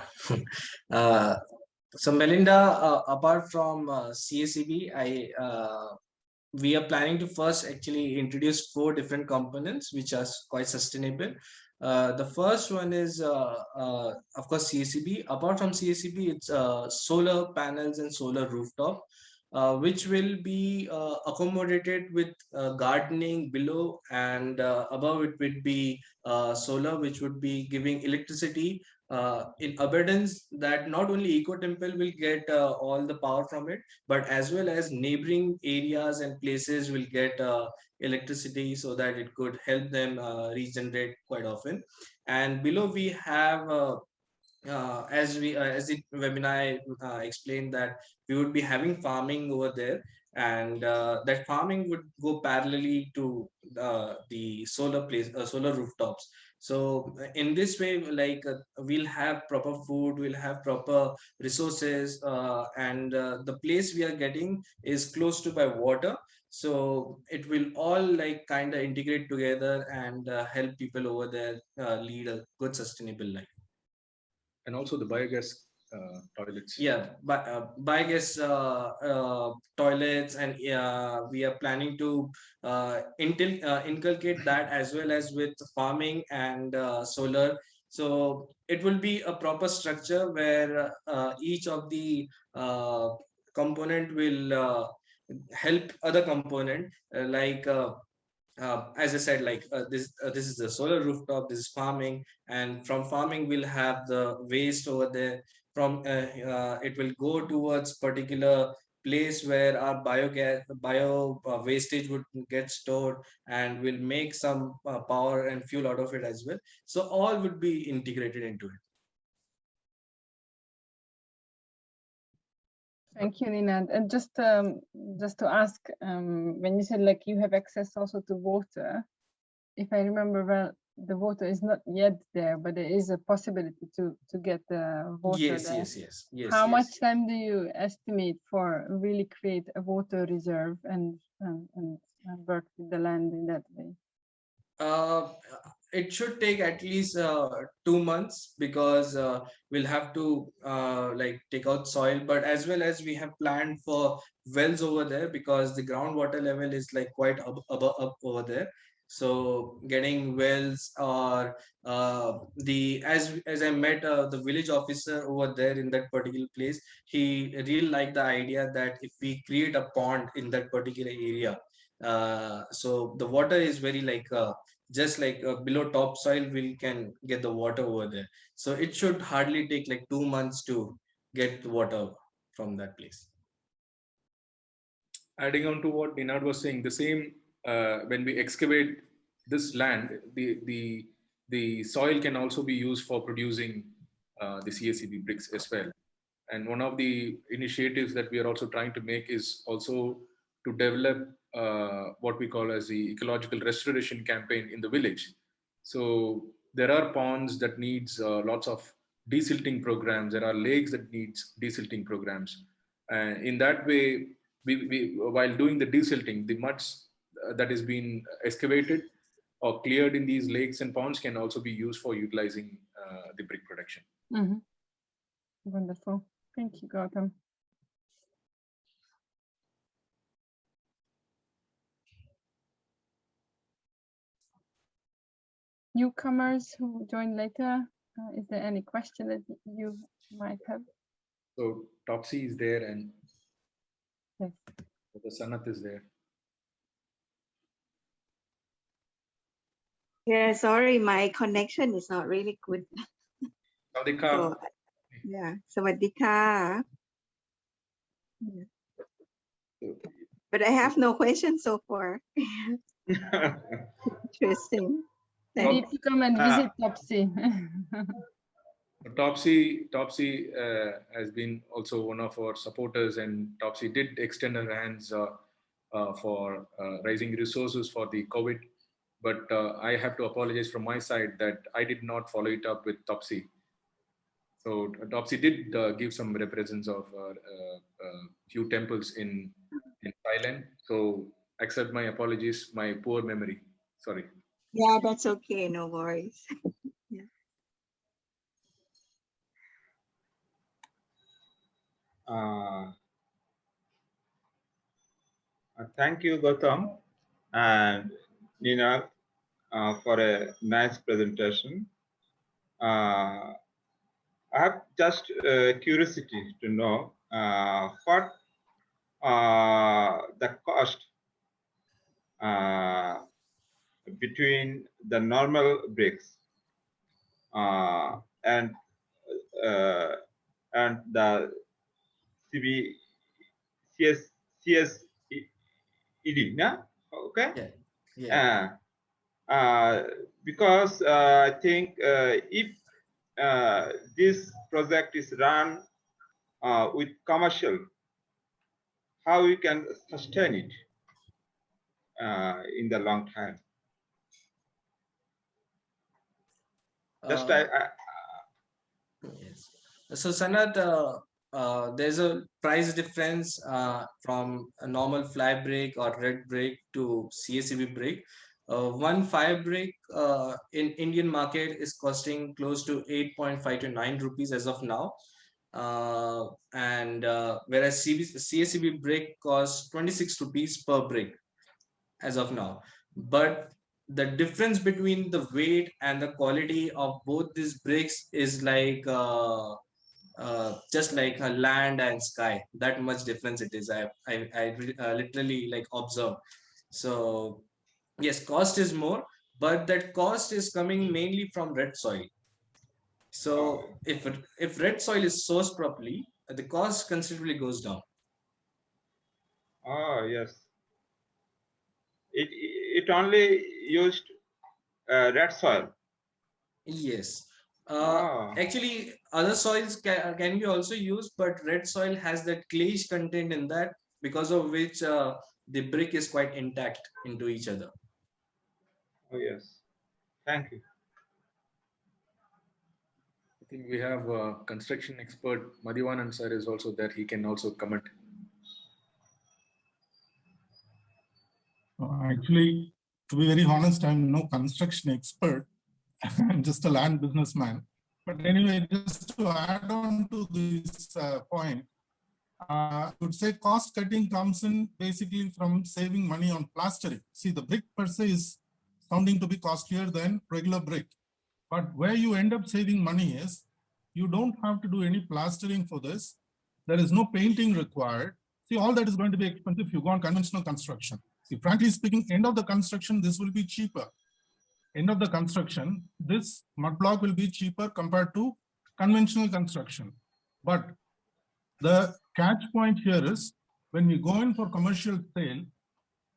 So Melinda, apart from CSEB, we are planning to first actually introduce 4 different components which are quite sustainable. The first one is, of course, CSEB. Apart from CSEB, it's solar panels and solar rooftop, which will be accommodated with gardening below, and above it would be solar, which would be giving electricity in abundance, that not only EcoTemple will get all the power from it, but as well as neighboring areas and places will get electricity, so that it could help them regenerate quite often. And below we have as the webinar explained, that we would be having farming over there, and that farming would go parallelly to the solar rooftops. So in this way, like we'll have proper food, we'll have proper resources, and the place we are getting is close to by water, so it will all like kind of integrate together and help people over there lead a good sustainable life. And also the biogas toilets. Yeah, biogas toilets, and we are planning to inculcate that as well as with farming and solar. So it will be a proper structure where each of the component will help other component, as I said, like this is the solar rooftop, this is farming, and from farming we'll have the waste over there. From it will go towards particular place where our bio wastage would get stored, and will make some power and fuel out of it as well. So all would be integrated into it. Thank you, Ninad. And just to ask, when you said like you have access also to water, if I remember well, the water is not yet there, but there is a possibility to get the water Yes, there. yes. How Yes. much time do you estimate for really create a water reserve and work with the land in that way? It should take at least 2 months, because we'll have to like take out soil, but as well as we have planned for wells over there, because the groundwater level is like quite up over there. So getting wells, or as I met the village officer over there in that particular place, he really liked the idea that if we create a pond in that particular area, so the water is very like just like below topsoil, we can get the water over there. So it should hardly take like 2 months to get the water from that place. Adding on to what Ninad was saying, the same when we excavate this land, the soil can also be used for producing the CSEB bricks as well. And one of the initiatives that we are also trying to make is also to develop what we call as the ecological restoration campaign in the village. So there are ponds that needs lots of desilting programs. There are lakes that needs desilting programs. In that way, while doing the desilting, the muds that is being excavated or cleared in these lakes and ponds can also be used for utilizing the brick production. Mm-hmm. Wonderful. Thank you, Gautam. Newcomers who join later, is there any question that you might have? So Topsy is there and Yes. the Sanat is there. Yeah, sorry, my connection is not really good. Sawadika. So, yeah, Sawadika. Yeah. But I have no questions so far. Interesting. You need to come and visit Topsy. Topsy has been also one of our supporters, and Topsy did extend her hands for raising resources for the COVID. But I have to apologize from my side that I did not follow it up with Topsy. So Topsy did give some represents of few temples in Thailand. So accept my apologies, my poor memory. Sorry. Yeah, that's okay. No worries. Yeah. Thank you, Gautam and Nina, for a nice presentation. I have just curiosity to know what the cost between the normal bricks and the CSED, yeah? Okay. Yeah. Because I think if this project is run with commercial, how we can sustain it in the long time? Just Yes. So Sanat, there's a price difference from a normal fly brick or red brick to CSEB brick. One fire brick in Indian market is costing close to 8.5 to 9 rupees as of now. And whereas CSEB brick costs 26 rupees per brick as of now. But the difference between the weight and the quality of both these bricks is like just like a land and sky. That much difference it is. I literally like observe. So yes, cost is more, but that cost is coming mainly from red soil. So if red soil is sourced properly, the cost considerably goes down. Oh yes. It only used red soil. Yes. Actually, other soils can be also used, but red soil has that clayish content in that, because of which the brick is quite intact into each other. Oh, yes. Thank you. I think we have a construction expert, Madhivanan sir is also there. He can also comment. Actually, to be very honest, I'm no construction expert. I'm just a land businessman. But anyway, just to add on to this point, I would say cost cutting comes in basically from saving money on plastering. See, the brick per se is sounding to be costlier than regular brick. But where you end up saving money is you don't have to do any plastering for this. There is no painting required. See, all that is going to be expensive if you go on conventional construction. See, frankly speaking, end of the construction, this will be cheaper. End of the construction, this mud block will be cheaper compared to conventional construction. But the catch point here is when we go in for commercial sale,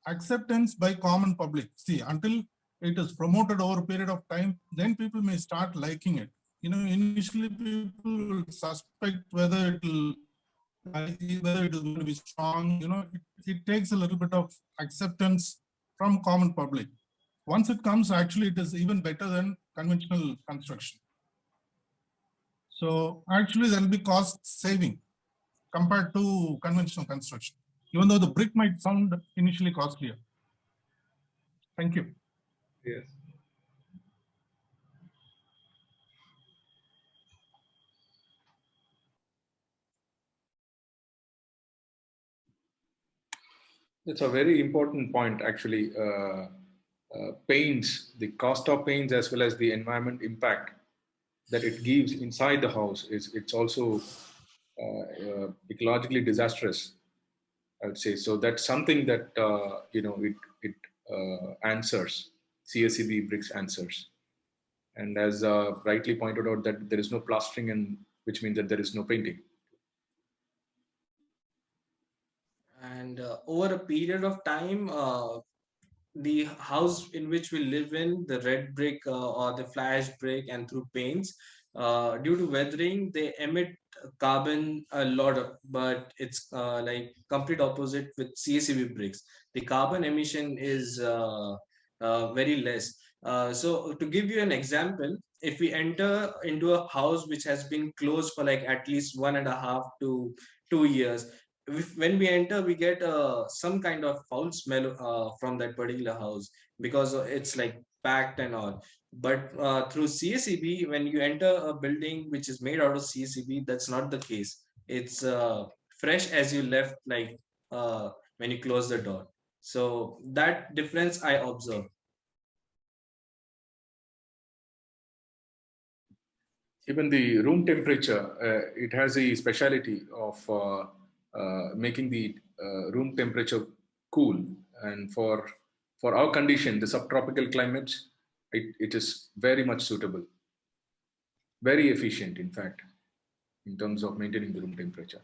acceptance by common public. See, until it is promoted over a period of time, then people may start liking it. You know, initially people will suspect whether it is going to be strong. You know, it takes a little bit of acceptance from common public. Once it comes, actually, it is even better than conventional construction. So actually, there will be cost saving compared to conventional construction, even though the brick might sound initially costlier. Thank you. Yes. It's a very important point, actually. Paints, the cost of paints as well as the environment impact that it gives inside the house it's also ecologically disastrous, I would say. So that's something that you know it answers. CSEB bricks answers, and as rightly pointed out, that there is no plastering, and which means that there is no painting. And over a period of time, the house in which we live in, the red brick or the fly ash brick, and through paints, due to weathering, they emit carbon a lot, but it's like complete opposite with CSEB bricks. The carbon emission is very less. So to give you an example, if we enter into a house which has been closed for like at least 1.5 to 2 years, when we enter, we get some kind of foul smell from that particular house, because it's like packed and all. But through CSEB, when you enter a building which is made out of CSEB, that's not the case. It's fresh as you left, like when you close the door. So that difference I observe. Even the room temperature, it has a speciality of making the room temperature cool. And for our condition, the subtropical climates, it is very much suitable. Very efficient, in fact, in terms of maintaining the room temperature.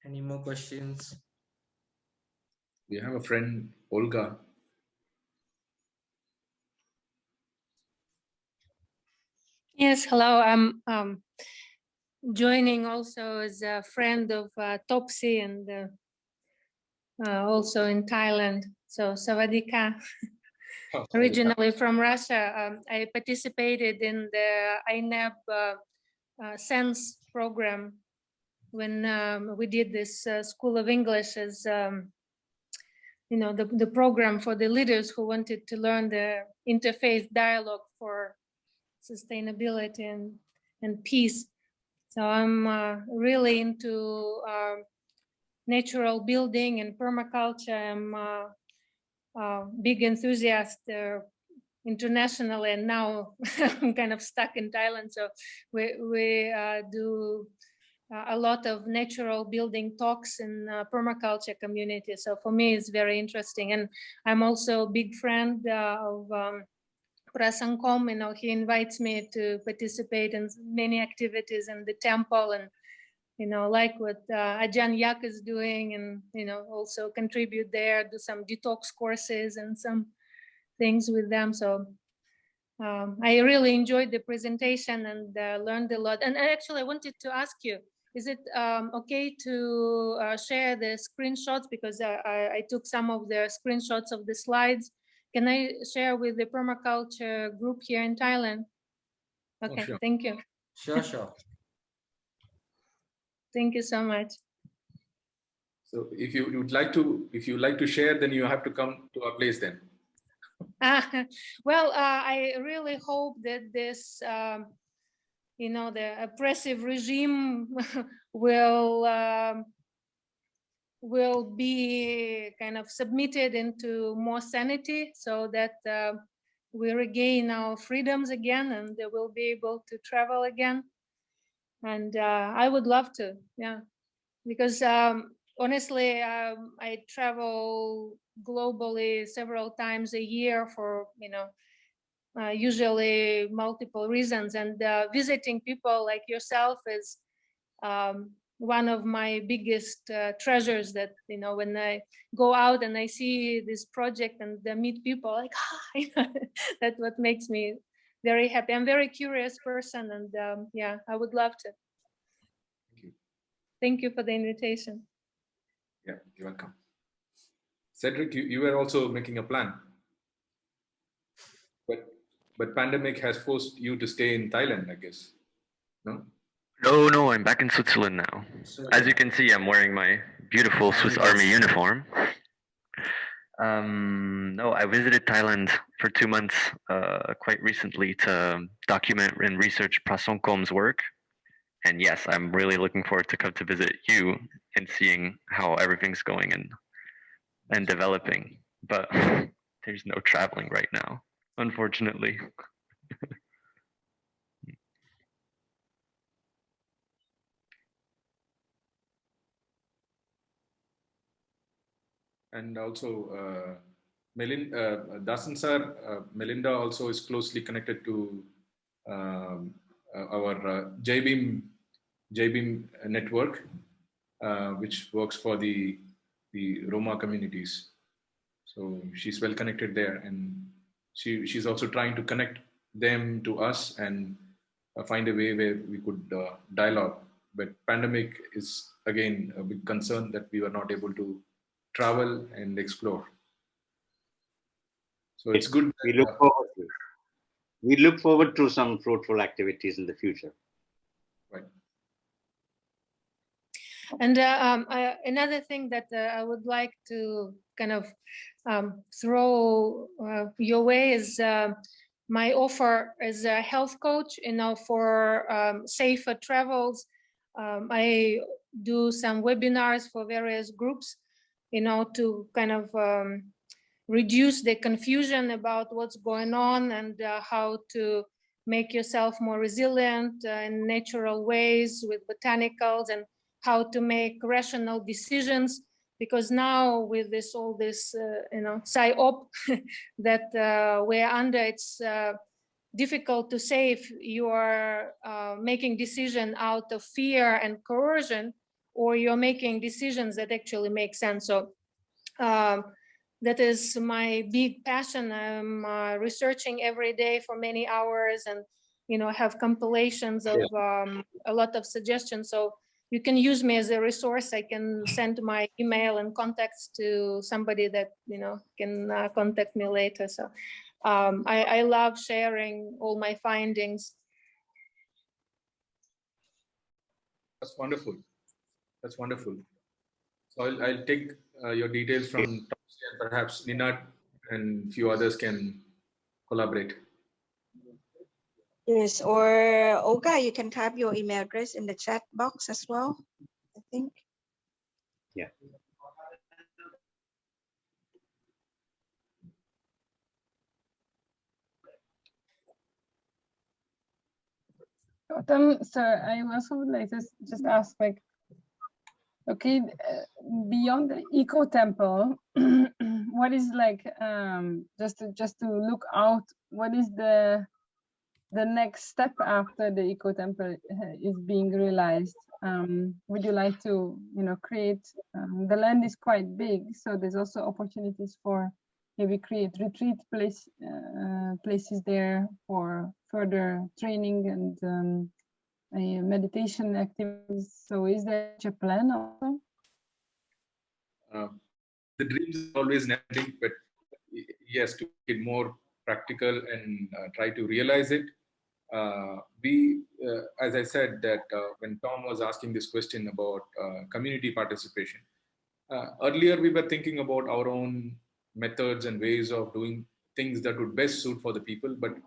Any more questions? We have a friend, Olga. Yes, hello. I'm joining also as a friend of Topsy and also in Thailand. So Savadika, originally from Russia. I participated in the INEB SENSE program when we did this School of English as you know, the program for the leaders who wanted to learn the interfaith dialogue for sustainability and peace. So I'm really into natural building and permaculture. I'm a big enthusiast internationally, and now I'm kind of stuck in Thailand. So we do a lot of natural building talks in permaculture community. So for me, it's very interesting. And I'm also a big friend of Prasangkom, he invites me to participate in many activities in the temple, and like what Ajahn Yak is doing, and also contribute there, do some detox courses and some things with them. So I really enjoyed the presentation and learned a lot. And actually, I wanted to ask you, is it okay to share the screenshots? Because I took some of the screenshots of the slides. Can I share with the permaculture group here in Thailand? Okay, sure. Thank you. Sure. Thank you so much. So if you would like to share, then you have to come to our place then. Well, I really hope that this, the oppressive regime will be kind of submitted into more sanity, so that we regain our freedoms again, and they will be able to travel again. And I would love to, yeah, because honestly, I travel globally several times a year for, usually multiple reasons, and visiting people like yourself is one of my biggest treasures. That when I go out and I see this project and meet people, like that's what makes me very happy. I'm a very curious person, and yeah, I would love to. Thank you for the invitation. Yeah, you're welcome. Cedric, you were also making a plan, but pandemic has forced you to stay in Thailand, I guess. No? No, I'm back in Switzerland now. As you can see, I'm wearing my beautiful Swiss Army uniform. No, I visited Thailand for 2 months quite recently to document and research Prasongkom's work. And yes, I'm really looking forward to come to visit you and seeing how everything's going and developing. But there's no traveling right now, unfortunately. And also, Dasan sir, Melinda also is closely connected to our JBeam network, which works for the Roma communities. So she's well connected there, and she's also trying to connect them to us and find a way where we could dialogue. But pandemic is again a big concern that we were not able to travel and explore. So it's good. We look forward to some fruitful activities in the future. Right. And another thing that I would like to kind of throw your way is my offer as a health coach, for safer travels. I do some webinars for various groups, to kind of reduce the confusion about what's going on, and how to make yourself more resilient in natural ways with botanicals, and how to make rational decisions. Because now with all this PSYOP that we're under, it's difficult to say if you are making decision out of fear and coercion, or you're making decisions that actually make sense. So that is my big passion. I'm researching every day for many hours, and have compilations of a lot of suggestions. So you can use me as a resource. I can send my email and contacts to somebody that can contact me later. So I love sharing all my findings. That's wonderful. That's wonderful. So I'll take your details from Topsy, and perhaps Ninad and a few others can collaborate. Yes, or Olga, you can type your email address in the chat box as well, I think. Yeah. Sir, I also would like to just ask, like, Okay, beyond the ECOTEMPLE, what is like just to look out? What is the next step after the ECOTEMPLE is being realized? Would you like to, create? The land is quite big, so there's also opportunities for maybe create retreat places there for further training and meditation activities. So is there such a plan also? The dreams is always never-ending, but yes, to make it more practical and try to realize it. As I said, that when Tom was asking this question about community participation, earlier we were thinking about our own methods and ways of doing things that would best suit for the people, but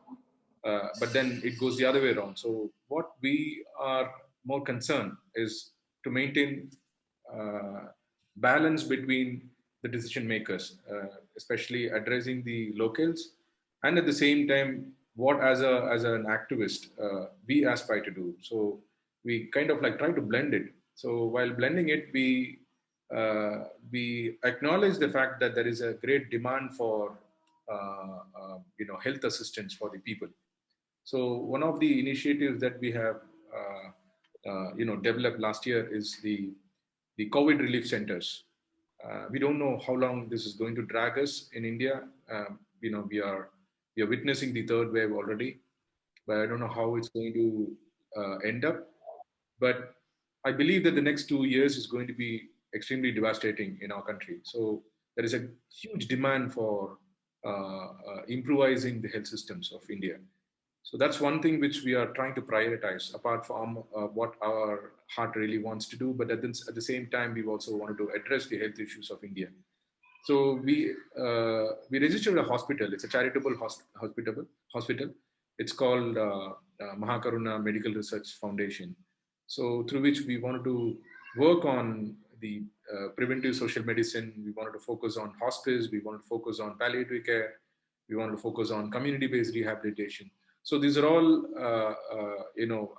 then it goes the other way around. So what we are more concerned is to maintain balance between the decision makers, especially addressing the locals, and at the same time, what as an activist we aspire to do. So we kind of like try to blend it. So while blending it, we acknowledge the fact that there is a great demand for health assistance for the people. So one of the initiatives that we have developed last year is the COVID relief centers. We don't know how long this is going to drag us in India. We are witnessing the third wave already, but I don't know how it's going to end up. But I believe that the next 2 years is going to be extremely devastating in our country. So there is a huge demand for improvising the health systems of India. So that's one thing which we are trying to prioritize, apart from what our heart really wants to do. But at the same time, we've also wanted to address the health issues of India. So we registered a hospital. It's a charitable hospital. It's called Mahakaruna Medical Research Foundation. So through which we wanted to work on the preventive social medicine. We wanted to focus on hospice. We wanted to focus on palliative care. We wanted to focus on community-based rehabilitation. So these are all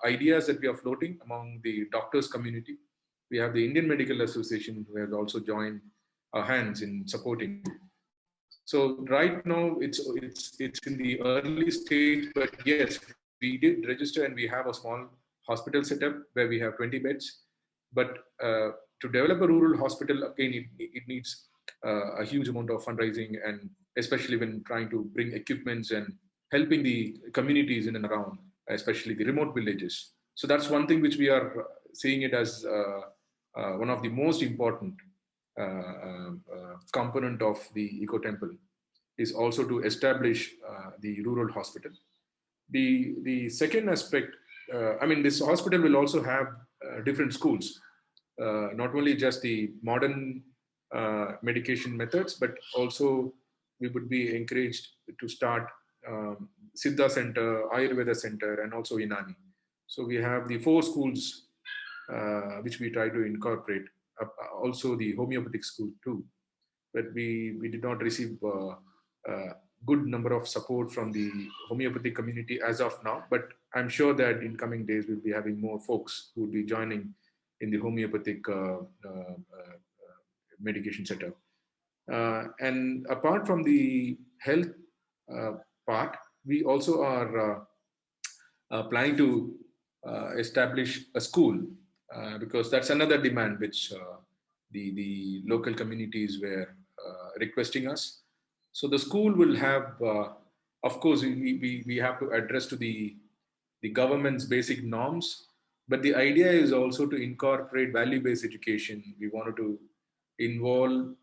ideas that we are floating among the doctors community. We have the Indian Medical Association who has also joined our hands in supporting. So right now it's in the early stage, but yes, we did register and we have a small hospital setup where we have 20 beds. But to develop a rural hospital, again, it needs a huge amount of fundraising, and especially when trying to bring equipments and helping the communities in and around, especially the remote villages. So that's one thing which we are seeing it as one of the most important component of the ECOTEMPLE, is also to establish the rural hospital. The second aspect, this hospital will also have different schools, not only just the modern medication methods, but also we would be encouraged to start Siddha Center, Ayurveda Center, and also Inani. So we have the 4 schools which we try to incorporate, also the homeopathic school too. But we did not receive a good number of support from the homeopathic community as of now, but I'm sure that in coming days we'll be having more folks who will be joining in the homeopathic medication setup. And apart from the health part, we also are planning to establish a school, because that's another demand which the local communities were requesting us. So the school will have, of course, we have to address to the government's basic norms, but the idea is also to incorporate value-based education. We wanted to involve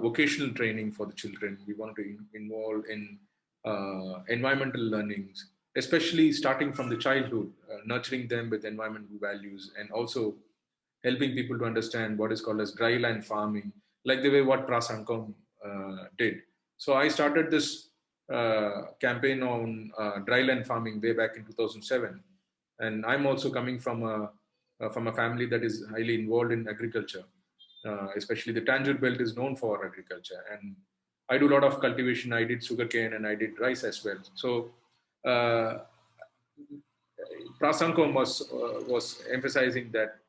vocational training for the children. We wanted to involve in environmental learnings, especially starting from the childhood, nurturing them with environmental values, and also helping people to understand what is called as dry land farming, like the way what Prasankom did. So I started this campaign on dry land farming way back in 2007. And I'm also coming from a family that is highly involved in agriculture, especially the Tanjore belt is known for agriculture. And I do a lot of cultivation. I did sugarcane and I did rice as well. So Prasankom was emphasizing that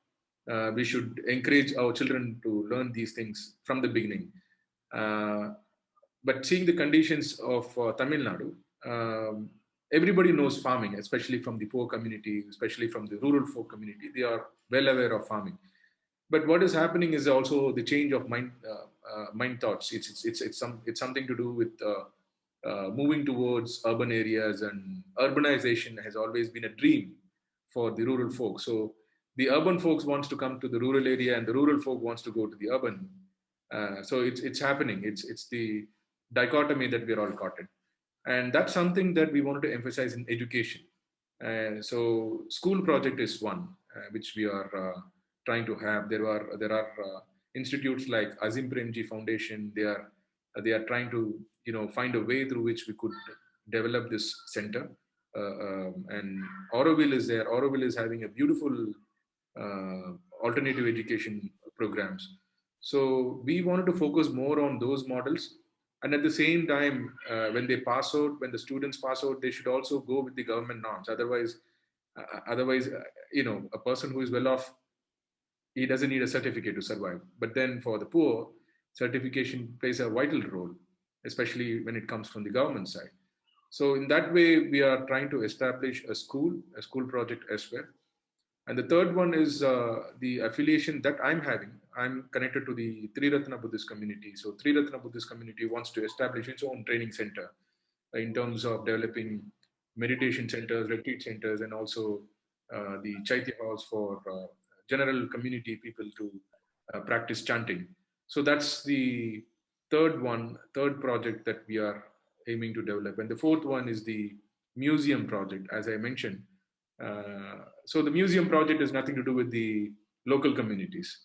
we should encourage our children to learn these things from the beginning. But seeing the conditions of Tamil Nadu, everybody knows farming, especially from the poor community, especially from the rural folk community. They are well aware of farming. But what is happening is also the change of mind thoughts. It's something to do with moving towards urban areas, and urbanization has always been a dream for the rural folk. So the urban folks wants to come to the rural area, and the rural folk wants to go to the urban. So it's happening. It's the dichotomy that we're all caught in, and that's something that we wanted to emphasize in education. So school project is one which we are trying to have. There are institutes like Azim Premji Foundation. They are trying to find a way through which we could develop this center. And Auroville is there. Auroville is having a beautiful alternative education programs. So we wanted to focus more on those models. And at the same time, when they pass out, when the students pass out, they should also go with the government norms. Otherwise, a person who is well off, he doesn't need a certificate to survive. But then for the poor, certification plays a vital role, especially when it comes from the government side. So in that way, we are trying to establish a school project as well. And the third one is the affiliation that I'm having. I'm connected to the Triratna Buddhist community. So Triratna Buddhist community wants to establish its own training center in terms of developing meditation centers, retreat centers, and also the Chaitya halls for general community people to practice chanting. So that's the third project that we are aiming to develop. And the fourth one is the museum project, as I mentioned. So the museum project has nothing to do with the local communities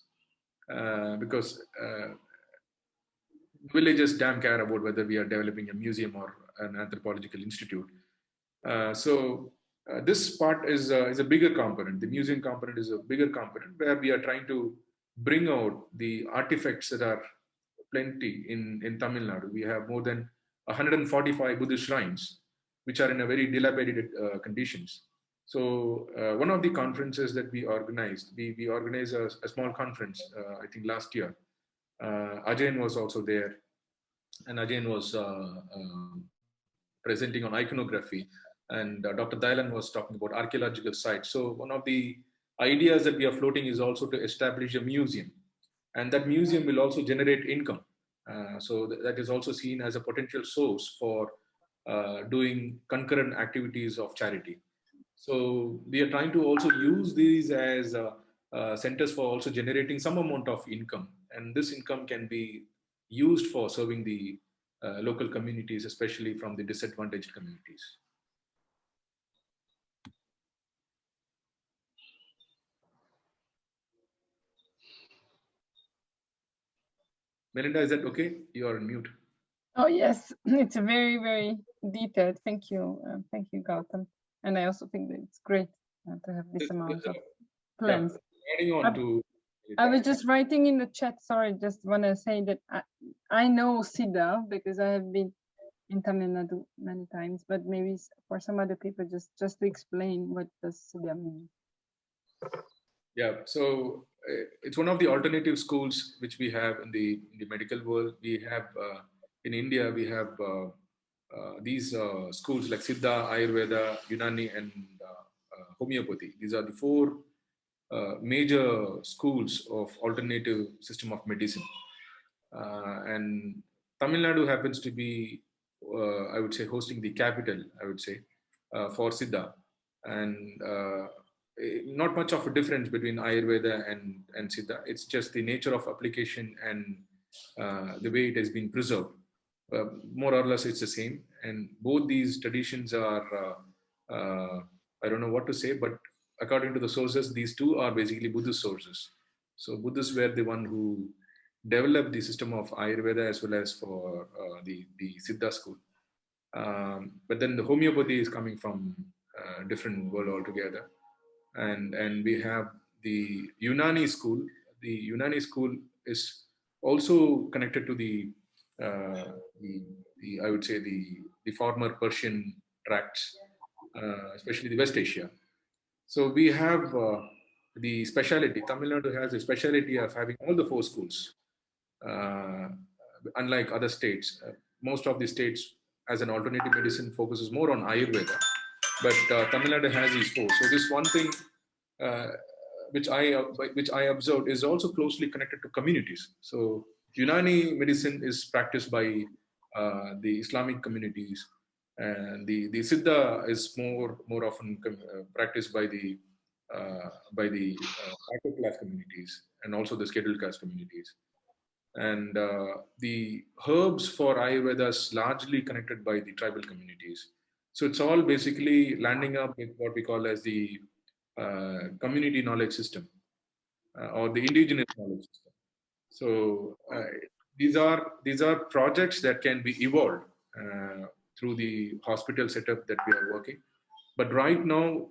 because villagers damn care about whether we are developing a museum or an anthropological institute. So this part is a bigger component. The museum component is a bigger component where we are trying to bring out the artifacts that are plenty in Tamil Nadu. We have more than 145 Buddhist shrines, which are in a very dilapidated conditions. So one of the conferences that we organized, we organized a small conference, I think last year. Ajay was also there, and Ajay was presenting on iconography, and Dr. Dailan was talking about archaeological sites. So one of the ideas that we are floating is also to establish a museum, and that museum will also generate income. So that is also seen as a potential source for doing concurrent activities of charity. So we are trying to also use these as centers for also generating some amount of income, and this income can be used for serving the local communities, especially from the disadvantaged communities. Melinda, is that okay? You are on mute. Oh, yes, it's a very, very detailed. Thank you. Thank you, Gautam. And I also think that it's great to have this amount of plans. Adding on to I was just writing in the chat, sorry, just want to say that I know Siddha because I have been in Tamil Nadu many times, but maybe for some other people, just to explain what does Siddha mean. Yeah, so it's one of the alternative schools which we have in the medical world. We have in India, we have these schools like Siddha, Ayurveda, Unani, and homeopathy. These are the four major schools of alternative system of medicine. And Tamil Nadu happens to be, I would say, hosting the capital, I would say, for Siddha. And not much of a difference between Ayurveda and Siddha. It's just the nature of application and the way it has been preserved. More or less, it's the same. And both these traditions are, I don't know what to say, but according to the sources, these two are basically Buddhist sources. So Buddhists were the one who developed the system of Ayurveda as well as for the Siddha school. But then the homeopathy is coming from a different world altogether. And we have the Unani school. The Unani school is also connected to the I would say the former Persian tracts, especially the West Asia. So we have the speciality. Tamil Nadu has a speciality of having all the 4 schools. Unlike other states, most of the states as an alternative medicine focuses more on Ayurveda, but Tamil Nadu has these 4. So this one thing which I observed is also closely connected to communities. So Unani medicine is practiced by the Islamic communities, and the Siddha is more often practiced by the upper class communities and also the scheduled caste communities. And the herbs for Ayurveda is largely connected by the tribal communities. So it's all basically landing up with what we call as the community knowledge system or the indigenous knowledge system. So these are projects that can be evolved through the hospital setup that we are working. But right now,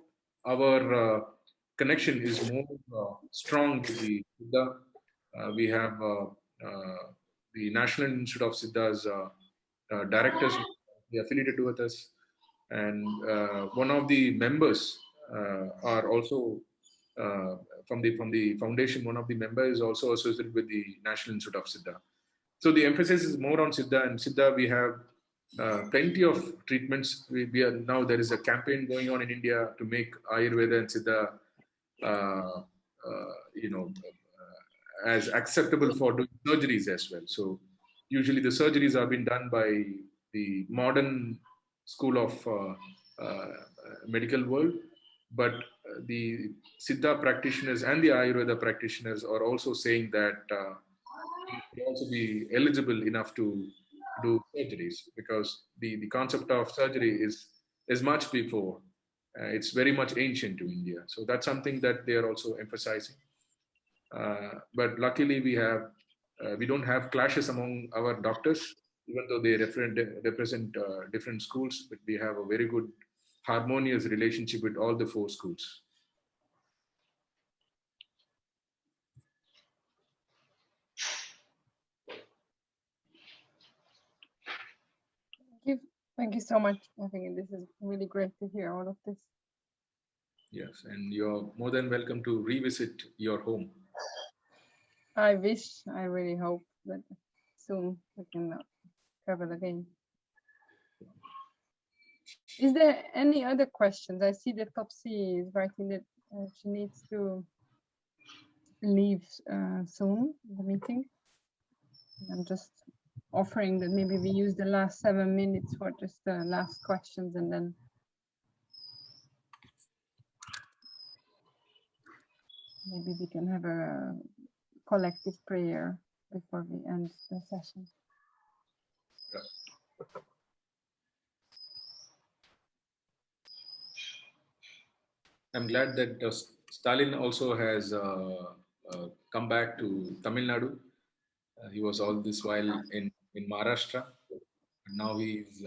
our connection is more strong with the Siddha. We have the National Institute of Siddha's directors affiliated with us, and one of the members are also from the foundation. One of the members is also associated with the National Institute of Siddha. So the emphasis is more on Siddha, and Siddha we have plenty of treatments. We are now, there is a campaign going on in India to make Ayurveda and Siddha as acceptable for doing surgeries as well. So usually the surgeries are being done by the modern school of medical world, but the Siddha practitioners and the Ayurveda practitioners are also saying that they also be eligible enough to do surgeries, because the concept of surgery is much before. It's very much ancient to India. So that's something that they are also emphasizing. But luckily we don't have clashes among our doctors, even though they represent different schools, but we have a very good harmonious relationship with all the 4 schools. Thank you so much. I think this is really great to hear all of this. Yes, and you're more than welcome to revisit your home. I wish, I really hope that soon we can travel again. Is there any other questions? I see that Topsy is writing that she needs to leave soon, the meeting. I'm just offering that maybe we use the last 7 minutes for just the last questions, and then maybe we can have a collective prayer before we end the session. I'm glad that Stalin also has come back to Tamil Nadu. He was all this while in Maharashtra, and now he's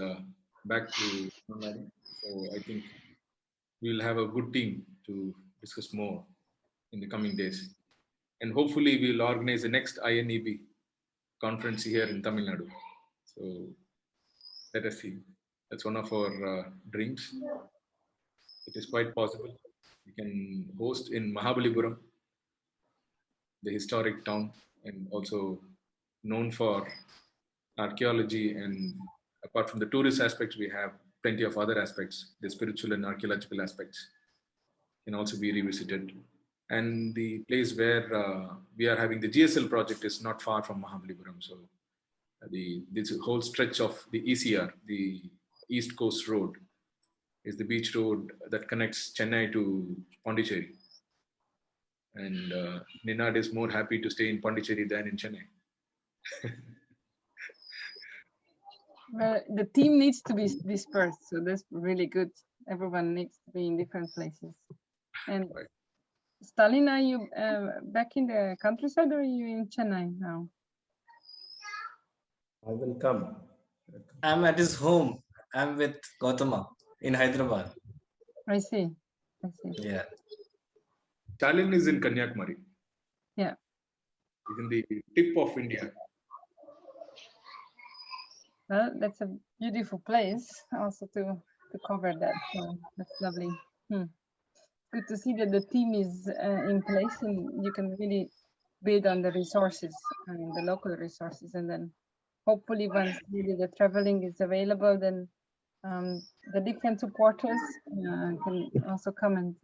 back to Tamil Nadu. So I think we'll have a good team to discuss more in the coming days. And hopefully we'll organize the next INEB conference here in Tamil Nadu. So let us see. That's one of our dreams. It is quite possible. We can host in Mahabalipuram, the historic town, and also known for archaeology. And apart from the tourist aspects, we have plenty of other aspects. The spiritual and archaeological aspects can also be revisited. And the place where we are having the GSL project is not far from Mahabalipuram. So this whole stretch of the ECR, the East Coast Road, is the beach road that connects Chennai to Pondicherry. And Ninad is more happy to stay in Pondicherry than in Chennai. Well, the team needs to be dispersed, so that's really good. Everyone needs to be in different places. And Right. Stalin, are you back in the countryside, or are you in Chennai now? I will come. I'm at his home. I'm with Gautama in Hyderabad. I see. I see. Yeah. Stalin is in Kanyakumari. Yeah. He's in the tip of India. Well, that's a beautiful place also to cover that. So that's lovely. good to see that the team is in place and you can really build on the resources and the local resources, and then hopefully once really the traveling is available, then the different supporters can also come and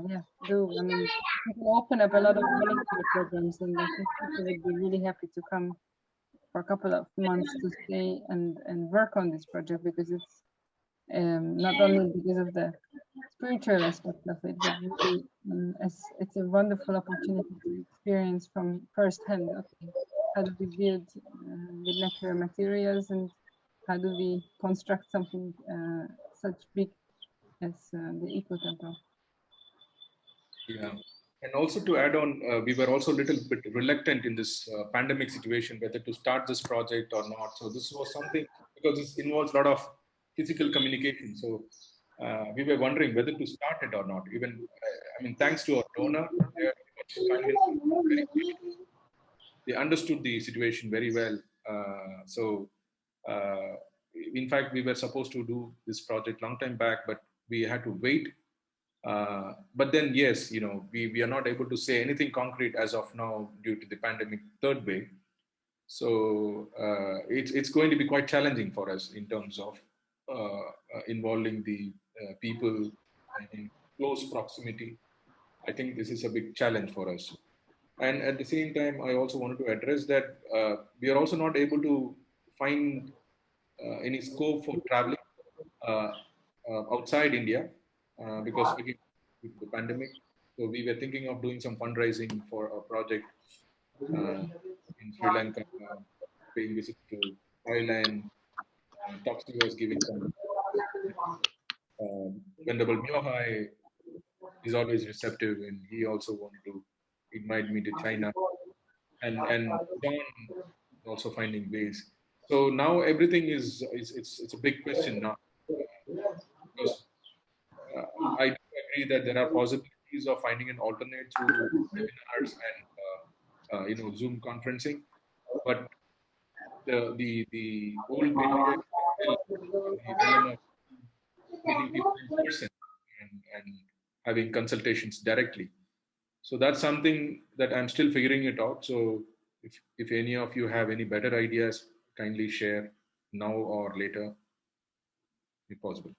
yeah, do. I mean, we can open up a lot of volunteer programs, and I think people would be really happy to come for a couple of months to stay and work on this project, because it's not only because of the spiritual aspect of it, but really it's a wonderful opportunity to experience from first hand. Okay, how do we build with natural materials, and how do we construct something such big as the ECOTEMPLE? Yeah. And also to add on, we were also a little bit reluctant in this pandemic situation, whether to start this project or not. So this was something, because this involves a lot of physical communication. So we were wondering whether to start it or not. Even, I mean, thanks to our donor, they understood the situation very well. In fact, we were supposed to do this project long time back, but we had to wait. But then, yes, you know, we are not able to say anything concrete as of now due to the pandemic third wave. So it's going to be quite challenging for us in terms of involving the people in close proximity. I think this is a big challenge for us. And at the same time, I also wanted to address that we are also not able to find any scope for traveling outside India because again, with the pandemic. So we were thinking of doing some fundraising for a project in Sri Lanka, paying visit to Thailand. Toxi was giving some. Venerable Myohai is always receptive, and he also wanted to invite me to China. And John also finding ways. So now everything is it's a big question now, because I do agree that there are possibilities of finding an alternate through webinars and Zoom conferencing, but the old way is still the dilemma of meeting people in person and having consultations directly. So that's something that I'm still figuring it out. So if any of you have any better ideas, kindly share now or later, if possible.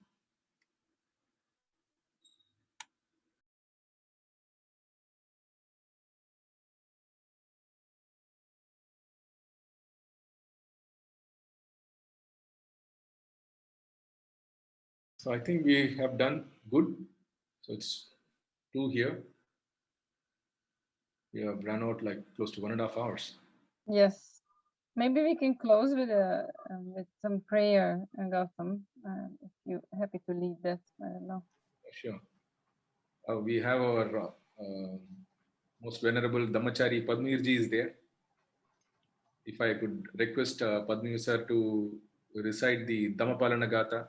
So I think we have done good. So it's 2 here. We have run out like close to 1.5 hours. Yes, maybe we can close with some prayer, Gautam, if you're happy to lead that. I don't know. Sure. We have our most venerable Dhammachari Padmir-ji is there. If I could request Padmir sir to recite the Dhammapalana Gatha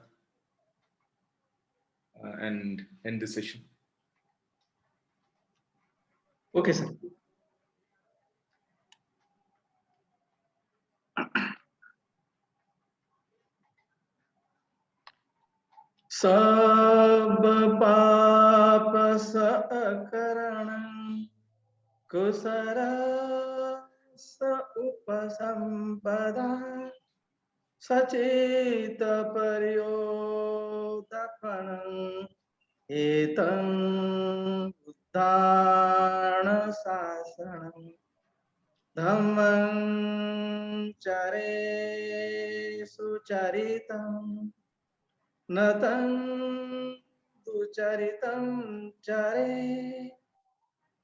and end the session. Okay, sir. Sab papa sakaranam kusara sa upasampada sachita paryodapanam etam uddhana sasanam dhammam chare sucharitam Natam ducharitam chare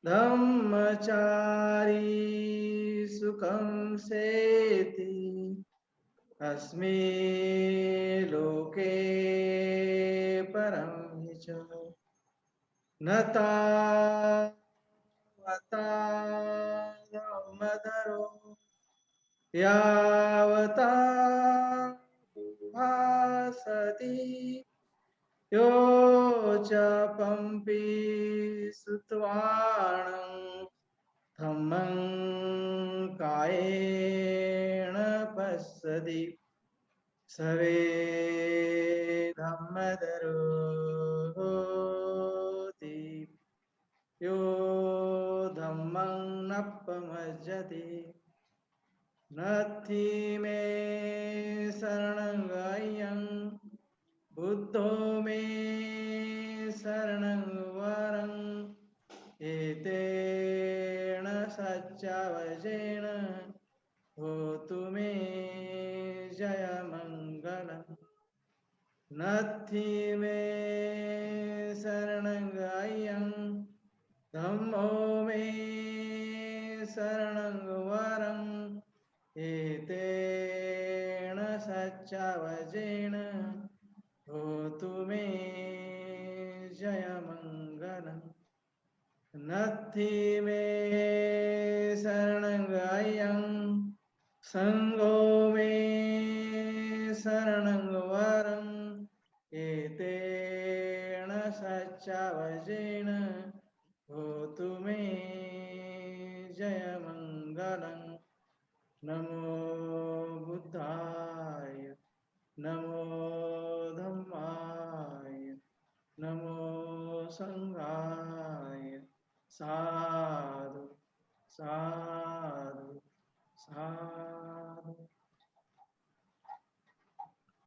dhammachari sukham seti asmi loke param hicha nata vata madaro yavata bhasati Yo japampi sutvanam dhammam kayena pasadi save dhammadaro hoti नत्थि मे शरणं अयं बुद्धो मे शरणं वरं एतेन सच्चावचेन होतु मे जयमङ्गलम् नत्थि मे शरणं अयं धम्मो मे शरणं वरं एतेन सच्चावचेन होतु मे जयमङ्गलम् नत्थि मे शरणं अयं सङ्घो मे शरणं वरं एतेन सच्चावचेन होतु मे जयमङ्गलम् नमो बुद्धाय नमो धम्माय नमो संघाय साधु साधु साधु